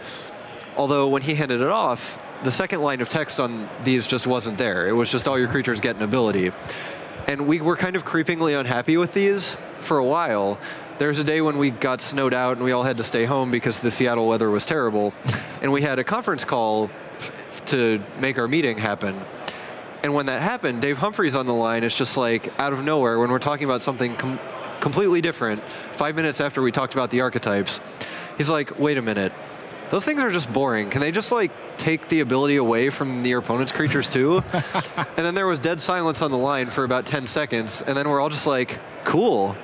although when he handed it off, the second line of text on these just wasn't there. It was just all your creatures get an ability. And we were kind of creepingly unhappy with these for a while. There was a day when we got snowed out and we all had to stay home because the Seattle weather was terrible. And we had a conference call to make our meeting happen. And when that happened, Dave Humphreys on the line is just like, out of nowhere, when we're talking about something completely different, 5 minutes after we talked about the archetypes, he's like, wait a minute. Those things are just boring. Can they just like take the ability away from your opponent's creatures too? And then there was dead silence on the line for about 10 seconds. And then we're all just like, cool.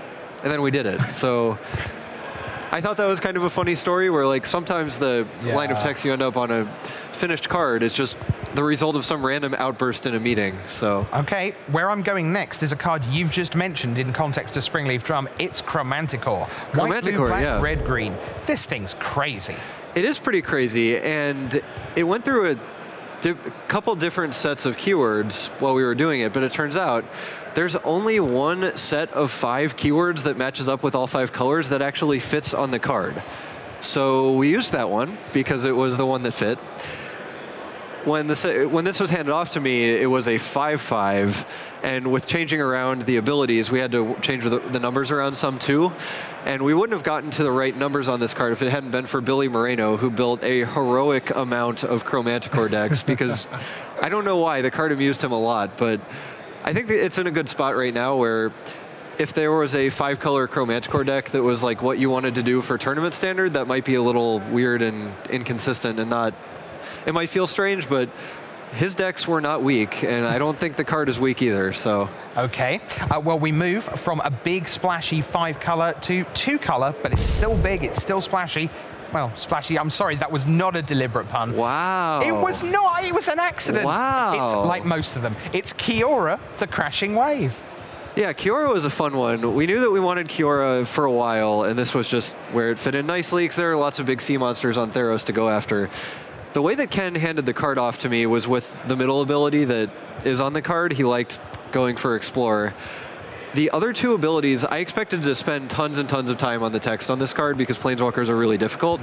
And then we did it. So I thought that was kind of a funny story where like sometimes the line of text you end up on a finished card is just the result of some random outburst in a meeting. So okay, where I'm going next is a card you've just mentioned in context of Springleaf Drum. It's Chromanticore. White, blue, black, red, green. This thing's crazy. It is pretty crazy, and it went through a couple different sets of keywords while we were doing it, but it turns out there's only one set of 5 keywords that matches up with all 5 colors that actually fits on the card. So we used that one because it was the one that fit. When this was handed off to me, it was a 5/5, and with changing around the abilities, we had to change the numbers around some too. And we wouldn't have gotten to the right numbers on this card if it hadn't been for Billy Moreno, who built a heroic amount of Chromanticore decks, because I don't know why, the card amused him a lot, but I think it's in a good spot right now where if there was a 5-color Chromanticore deck that was like what you wanted to do for tournament standard, that might be a little weird and inconsistent and not... It might feel strange, but his decks were not weak, and I don't think the card is weak either, so... Okay. Well, we move from a big, splashy 5-color to 2-color, but it's still big, it's still splashy. Well, splashy, I'm sorry, that was not a deliberate pun. Wow. It was not, it was an accident. Wow. It's like most of them. It's Kiora, the Crashing Wave. Yeah, Kiora was a fun one. We knew that we wanted Kiora for a while, and this was just where it fit in nicely, because there are lots of big sea monsters on Theros to go after. The way that Ken handed the card off to me was with the middle ability that is on the card. He liked going for Explorer. The other 2 abilities, I expected to spend tons and tons of time on the text on this card because Planeswalkers are really difficult.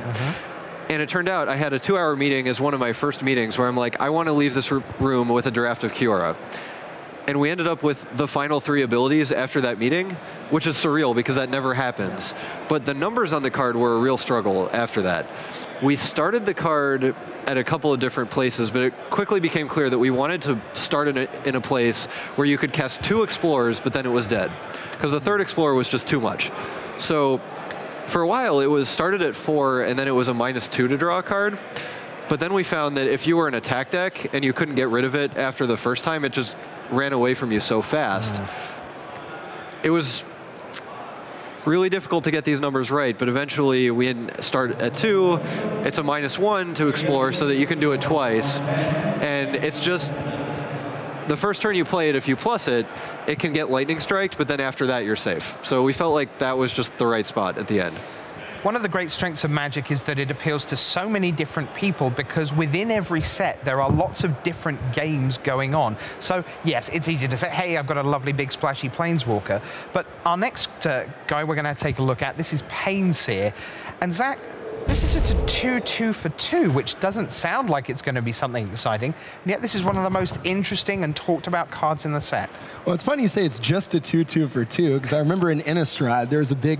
And it turned out I had a 2-hour meeting as one of my first meetings where I'm like, I want to leave this room with a draft of Kiora. And we ended up with the final 3 abilities after that meeting, which is surreal because that never happens. But the numbers on the card were a real struggle after that. We started the card at a couple of different places, but it quickly became clear that we wanted to start in a place where you could cast 2 Explorers, but then it was dead. Because the 3rd Explorer was just too much. So for a while, it was started at 4, and then it was a -2 to draw a card. But then we found that if you were an attack deck and you couldn't get rid of it after the first time, it just ran away from you so fast. It was really difficult to get these numbers right, but eventually we start at 2. It's a -1 to explore so that you can do it twice. And it's just, the first turn you play it, if you plus it, it can get lightning striked, but then after that you're safe. So we felt like that was just the right spot at the end. One of the great strengths of Magic is that it appeals to so many different people because within every set there are lots of different games going on. So yes, it's easy to say, hey, I've got a lovely big splashy Planeswalker. But our next guy we're going to take a look at, this is Seer. And Zach, this is just a 2/2 for 2, which doesn't sound like it's going to be something exciting. And yet this is one of the most interesting and talked about cards in the set. Well, it's funny you say it's just a 2/2 for 2, because I remember in Innistrad there was a big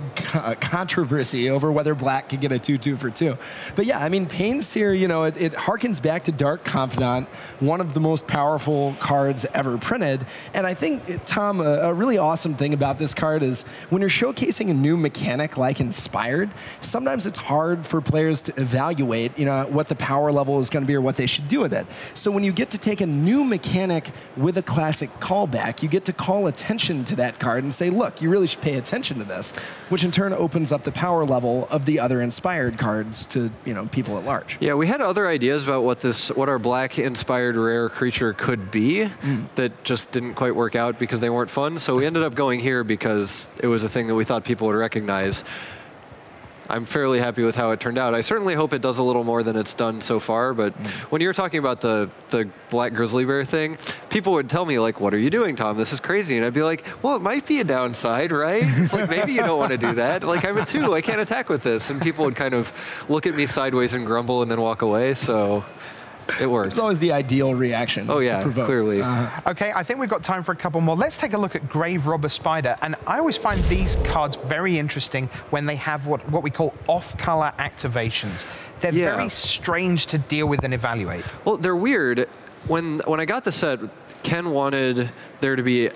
controversy over whether black could get a 2/2 for 2. But yeah, I mean, Seer, you know, it harkens back to Dark Confidant, one of the most powerful cards ever printed. And I think, Tom, a really awesome thing about this card is when you're showcasing a new mechanic like Inspired, sometimes it's hard for for players to evaluate, what the power level is going to be or what they should do with it. So when you get to take a new mechanic with a classic callback, you get to call attention to that card and say, look, you really should pay attention to this, which in turn opens up the power level of the other inspired cards to, people at large. Yeah, we had other ideas about what our black inspired rare creature could be that just didn't quite work out because they weren't fun. So we ended up going here because it was a thing that we thought people would recognize. I'm fairly happy with how it turned out. I certainly hope it does a little more than it's done so far, but when you were talking about the black grizzly bear thing, people would tell me, like, what are you doing, Tom? This is crazy. And I'd be like, well, it might be a downside, right? It's like, maybe you don't want to do that. Like, I'm a 2. I can't attack with this. And people would kind of look at me sideways and grumble and then walk away, so it works. It's always the ideal reaction. Oh, yeah, clearly. Okay, I think we've got time for a couple more. Let's take a look at Grave Robber Spider. And I always find these cards very interesting when they have what we call off-color activations. They're very strange to deal with and evaluate. Well, they're weird. When I got the set, Ken wanted there to be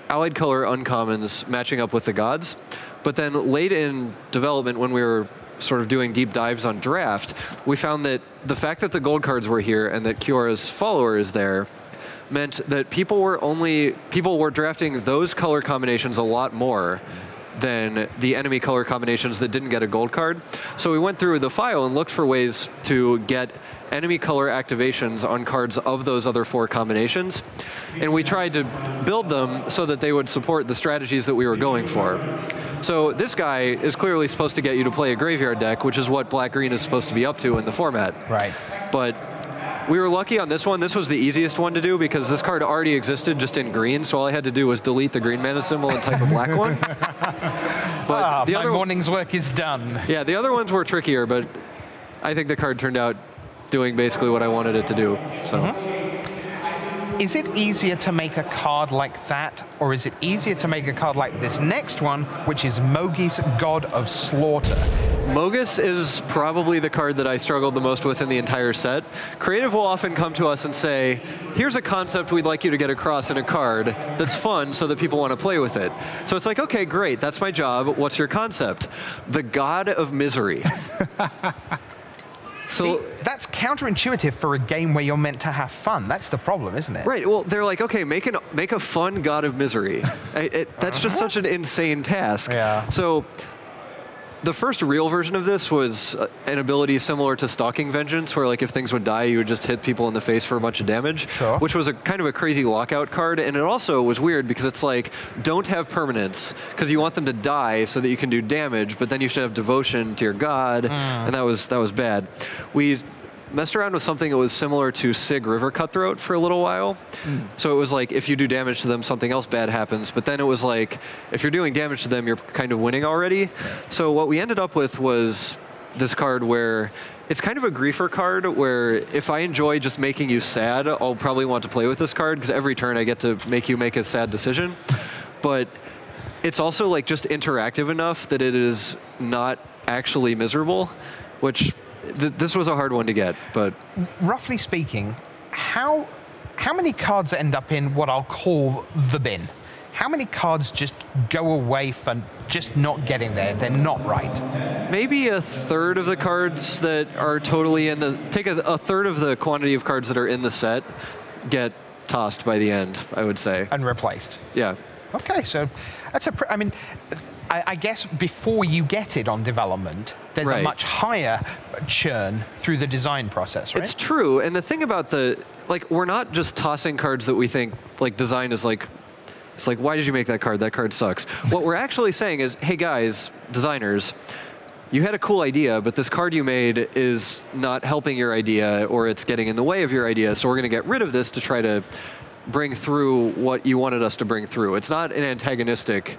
allied color uncommons matching up with the gods. But then late in development, when we were sort of doing deep dives on draft, we found that the fact that the gold cards were here and that Kiora's follower is there meant that people were drafting those color combinations a lot more than the enemy color combinations that didn't get a gold card. So we went through the file and looked for ways to get enemy color activations on cards of those other 4 combinations. And we tried to build them so that they would support the strategies that we were going for. So this guy is clearly supposed to get you to play a graveyard deck, which is what black-green is supposed to be up to in the format. Right. But we were lucky on this one. This was the easiest one to do because this card already existed just in green, so all I had to do was delete the green mana symbol and type a black one. But my morning's work is done. Yeah, the other ones were trickier, but I think the card turned out doing basically what I wanted it to do. So. Is it easier to make a card like that, or is it easier to make a card like this next one, which is Mogis, God of Slaughter? Mogis is probably the card that I struggled the most with in the entire set. Creative will often come to us and say, here's a concept we'd like you to get across in a card that's fun so that people want to play with it. So it's like, okay, great, that's my job. What's your concept? The God of Misery. So see, that's counterintuitive for a game where you're meant to have fun. That's the problem, isn't it? Right. Well, they're like, okay, make a fun God of Misery. That's just such an insane task. Yeah. So the first real version of this was an ability similar to Stalking Vengeance, where like if things would die, you would just hit people in the face for a bunch of damage, which was a kind of a crazy lockout card. And it also was weird because it's like, don't have permanence because you want them to die so that you can do damage, but then you should have devotion to your god, and that was bad. We messed around with something that was similar to Sig River Cutthroat for a little while. So it was like, if you do damage to them, something else bad happens. But then it was like, if you're doing damage to them, you're kind of winning already. So what we ended up with was this card where it's kind of a griefer card where if I enjoy just making you sad, I'll probably want to play with this card because every turn I get to make you make a sad decision. But it's also like just interactive enough that it is not actually miserable, which this was a hard one to get, but roughly speaking, how many cards end up in what I'll call the bin? How many cards just go away for just not getting there? They're not right. Maybe a third of the cards that are totally in the a third of the quantity of cards that are in the set get tossed by the end, I would say, and replaced. Yeah. Okay, so that's I mean, I guess before you get it on development, there's a much higher churn through the design process, right? It's true, and the thing about we're not just tossing cards that we think, like, design is like, it's like, why did you make that card? That card sucks. What we're actually saying is, hey guys, designers, you had a cool idea, but this card you made is not helping your idea, or it's getting in the way of your idea, so we're going to get rid of this to try to bring through what you wanted us to bring through. It's not an antagonistic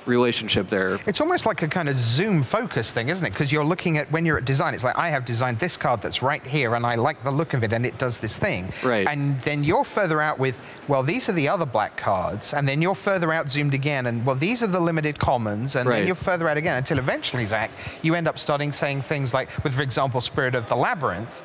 relationship there. It's almost like a kind of zoom focus thing, isn't it? Because you're looking at, when you're at design, it's like, I have designed this card that's right here and I like the look of it and it does this thing. Right. And then you're further out with, well, these are the other black cards, and then you're further out zoomed again, and well, these are the limited commons, and then you're further out again until eventually, Zach, you end up starting saying things like, with, for example, Spirit of the Labyrinth,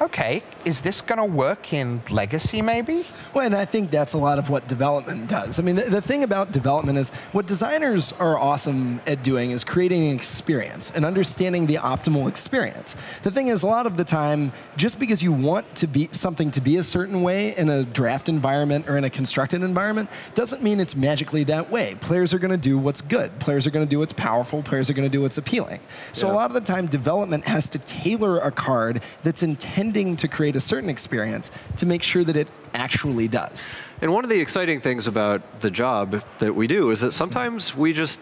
okay, is this going to work in Legacy maybe? Well, and I think that's a lot of what development does. I mean, the thing about development is what designers are awesome at doing is creating an experience and understanding the optimal experience. The thing is, a lot of the time, just because you want to be something to be a certain way in a draft environment or in a constructed environment doesn't mean it's magically that way. Players are going to do what's good. Players are going to do what's powerful. Players are going to do what's appealing. So a lot of the time, development has to tailor a card that's intending to create a certain experience to make sure that it actually does. And one of the exciting things about the job that we do is that sometimes we just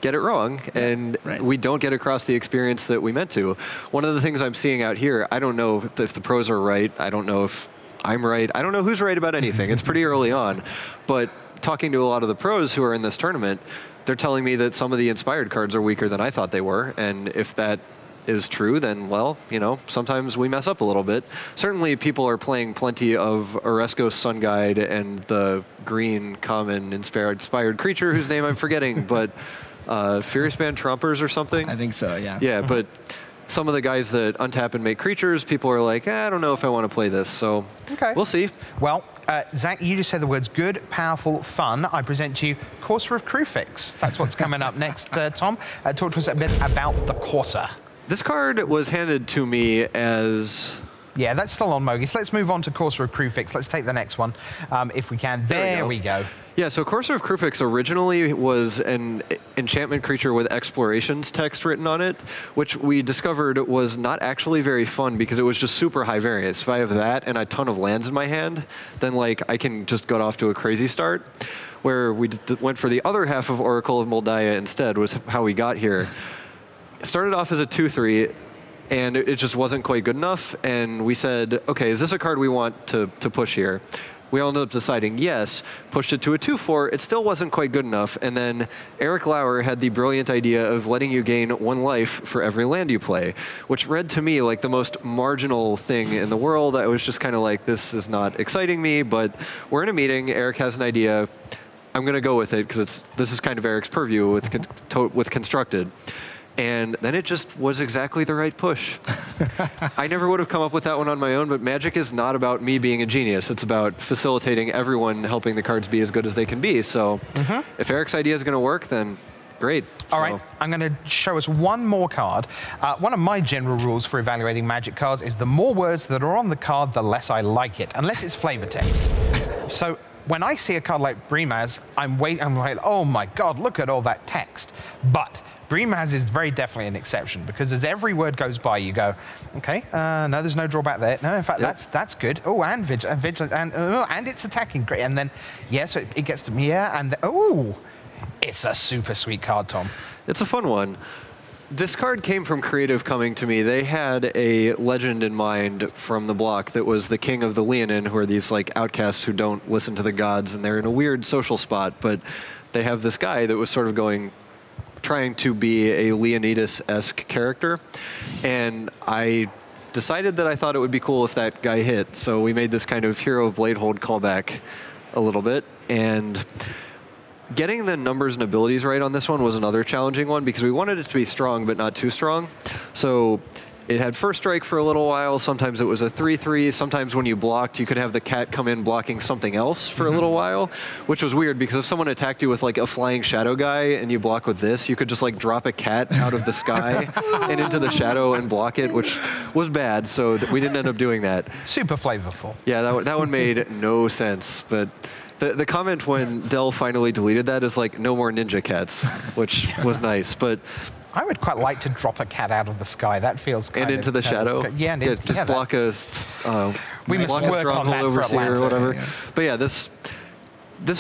get it wrong and we don't get across the experience that we meant to. One of the things I'm seeing out here, I don't know if the pros are right. I don't know if I'm right. I don't know who's right about anything. It's pretty early on. But talking to a lot of the pros who are in this tournament, they're telling me that some of the inspired cards are weaker than I thought they were. And if that is true, then, well, you know, sometimes we mess up a little bit. Certainly people are playing plenty of Oreskos Sun Guide and the green common inspired creature whose name I'm forgetting, but Furious Band Trompers or something? I think so, yeah. Yeah, but some of the guys that untap and make creatures, people are like, I don't know if I want to play this, so we'll see. Well, Zach, you just said the words good, powerful, fun. I present to you Courser of Crufix. That's what's coming up next, Tom. Talk to us a bit about the Courser. This card was handed to me as... Yeah, that's still on Mogies. Let's move on to Courser of Crufix. Let's take the next one, if we can. There we go. Yeah, so Courser of Crufix originally was an enchantment creature with explorations text written on it, which we discovered was not actually very fun because it was just super high variance. If I have that and a ton of lands in my hand, then like I can just go off to a crazy start. Where we went for the other half of Oracle of Moldiah instead was how we got here. It started off as a 2/3, and it just wasn't quite good enough. And we said, okay, is this a card we want to push here? We all ended up deciding yes, pushed it to a 2/4. It still wasn't quite good enough. And then Eric Lauer had the brilliant idea of letting you gain 1 life for every land you play, which read to me like the most marginal thing in the world. I was just kind of like, this is not exciting me, but we're in a meeting. Eric has an idea. I'm going to go with it because this is kind of Eric's purview with Constructed. And then it just was exactly the right push. I never would have come up with that one on my own, but Magic is not about me being a genius. It's about facilitating everyone helping the cards be as good as they can be. So if Eric's idea is going to work, then great. All right, I'm going to show us one more card. One of my general rules for evaluating Magic cards is the more words that are on the card, the less I like it, unless it's flavor text. So when I see a card like Brimaz, I'm like, oh my God, look at all that text. But Brimaz is very definitely an exception because as every word goes by, you go, okay, no, there's no drawback there. No, in fact, that's good. Oh, and vigilant, and it's attacking, great. And then, so it gets to me, and it's a super sweet card, Tom. It's a fun one. This card came from Creative coming to me. They had a legend in mind from the block that was the King of the Leonin, who are these like outcasts who don't listen to the gods, and they're in a weird social spot. But they have this guy that was sort of trying to be a Leonidas-esque character, and I decided that I thought it would be cool if that guy hit. So we made this kind of Hero of Bladehold callback a little bit, and getting the numbers and abilities right on this one was another challenging one because we wanted it to be strong but not too strong. So it had first strike for a little while. Sometimes it was a 3/3. Sometimes when you blocked, you could have the cat come in blocking something else for a little while, which was weird because if someone attacked you with like a flying shadow guy and you block with this, you could just like drop a cat out of the sky and into the shadow and block it, which was bad. So we didn't end up doing that. Super flavorful. Yeah, that one made no sense. But the comment when Dell finally deleted that is like, no more ninja cats, which was nice. But I would quite like to drop a cat out of the sky. That feels kind of... And into the shadow? Yeah, just block a... we must work on that for Atlanta, or whatever. Yeah. But yeah, this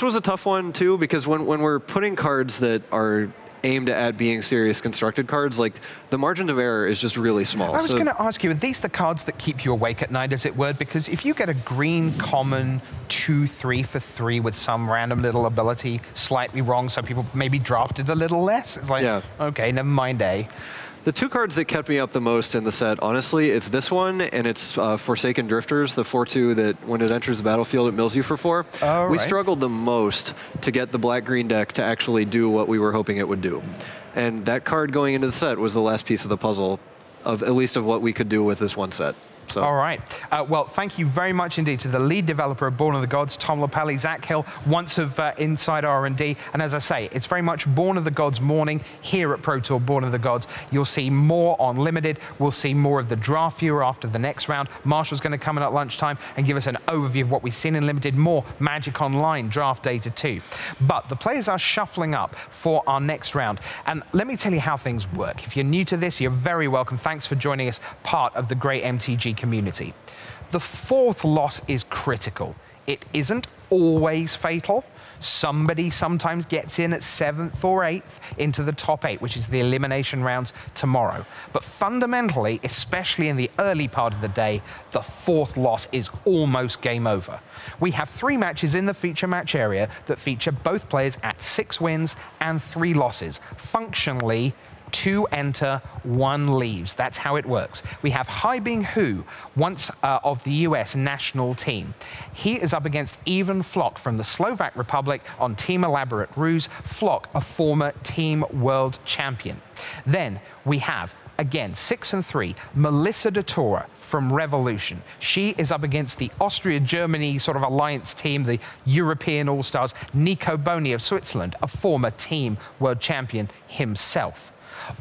was a tough one, too, because when we're putting cards that are aimed at being serious constructed cards, like the margin of error is just really small. I was going to ask you, are these the cards that keep you awake at night, as it were? Because if you get a green common 2/3 for 3 with some random little ability slightly wrong, so people maybe drafted a little less, it's like, okay, never mind, The two cards that kept me up the most in the set, honestly, it's this one and it's Forsaken Drifters, the 4/2 that when it enters the battlefield, it mills you for 4. We struggled the most to get the black-green deck to actually do what we were hoping it would do. And that card going into the set was the last piece of the puzzle, of at least of what we could do with this one set. So. All right. Well, thank you very much indeed to the lead developer of Born of the Gods, Tom Lopelli, Zach Hill, once of Inside R&D. And as I say, it's very much Born of the Gods morning here at Pro Tour Born of the Gods. You'll see more on Limited. We'll see more of the draft viewer after the next round. Marshall's going to come in at lunchtime and give us an overview of what we've seen in Limited. More Magic Online draft data too. But the players are shuffling up for our next round. And let me tell you how things work. If you're new to this, you're very welcome. Thanks for joining us, part of the great MTG community. The fourth loss is critical. It isn't always fatal. Somebody sometimes gets in at 7th or 8th into the top 8, which is the elimination rounds tomorrow. But fundamentally, especially in the early part of the day, the fourth loss is almost game over. We have 3 matches in the feature match area that feature both players at 6 wins and 3 losses. Functionally, 2 enter, 1 leaves. That's how it works. We have Haibing Hu, once of the US national team. He is up against Ivan Flock from the Slovak Republic on Team Elaborate Ruse. Flock, a former Team World Champion. Then we have, again, 6 and 3, Melissa de Tora from Revolution. She is up against the Austria-Germany sort of alliance team, the European All-Stars, Nico Boni of Switzerland, a former Team World Champion himself.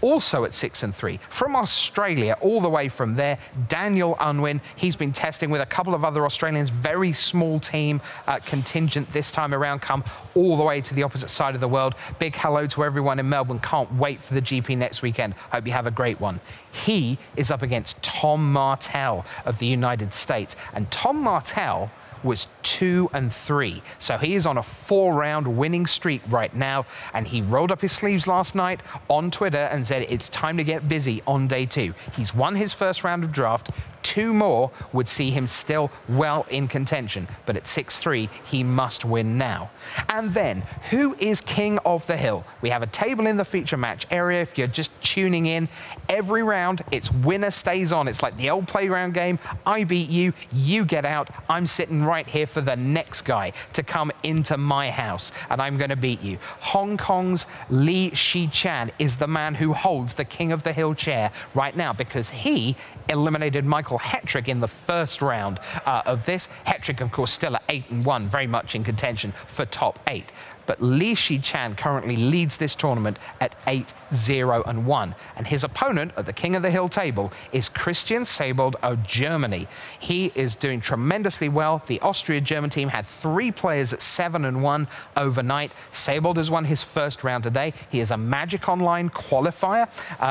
Also at 6 and 3, from Australia, all the way from there, Daniel Unwin. He's been testing with a couple of other Australians, very small team contingent this time around, come all the way to the opposite side of the world. Big hello to everyone in Melbourne. Can't wait for the GP next weekend. Hope you have a great one. He is up against Tom Martell of the United States. And Tom Martell was 2 and 3. So he is on a 4-round winning streak right now. And he rolled up his sleeves last night on Twitter and said it's time to get busy on day 2. He's won his first round of draft. 2 more would see him still well in contention. But at 6-3, he must win now. And then, who is King of the Hill? We have a table in the feature match area. If you're just tuning in, every round, it's winner stays on. It's like the old playground game. I beat you, you get out. I'm sitting right here for the next guy to come into my house, and I'm going to beat you. Hong Kong's Li Shichan is the man who holds the King of the Hill chair right now because he eliminated Michael Hetrick in the first round of this. Hetrick, of course, still at 8 and 1, very much in contention for top 8. But Li Shichan currently leads this tournament at 8-0 and 1. And his opponent at the King of the Hill table is Christian Seibold of Germany. He is doing tremendously well. The Austria-German team had 3 players at 7 and 1 overnight. Seibold has won his first round today. He is a Magic Online qualifier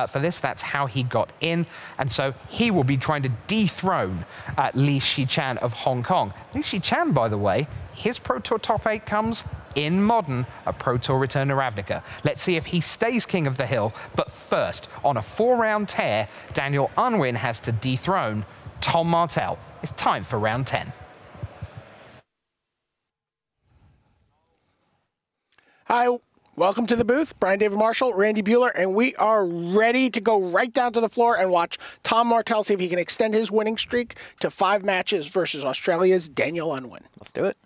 for this. That's how he got in. And so he will be trying to dethrone Li Shichan of Hong Kong. Li Shichan, by the way, his Pro Tour top 8 comes in Modern, a Pro Tour return to Ravnica. Let's see if he stays King of the Hill. But first, on a 4-round tear, Daniel Unwin has to dethrone Tom Martell. It's time for round 10. Hi, welcome to the booth. Brian David Marshall, Randy Buehler, and we are ready to go right down to the floor and watch Tom Martell see if he can extend his winning streak to 5 matches versus Australia's Daniel Unwin. Let's do it.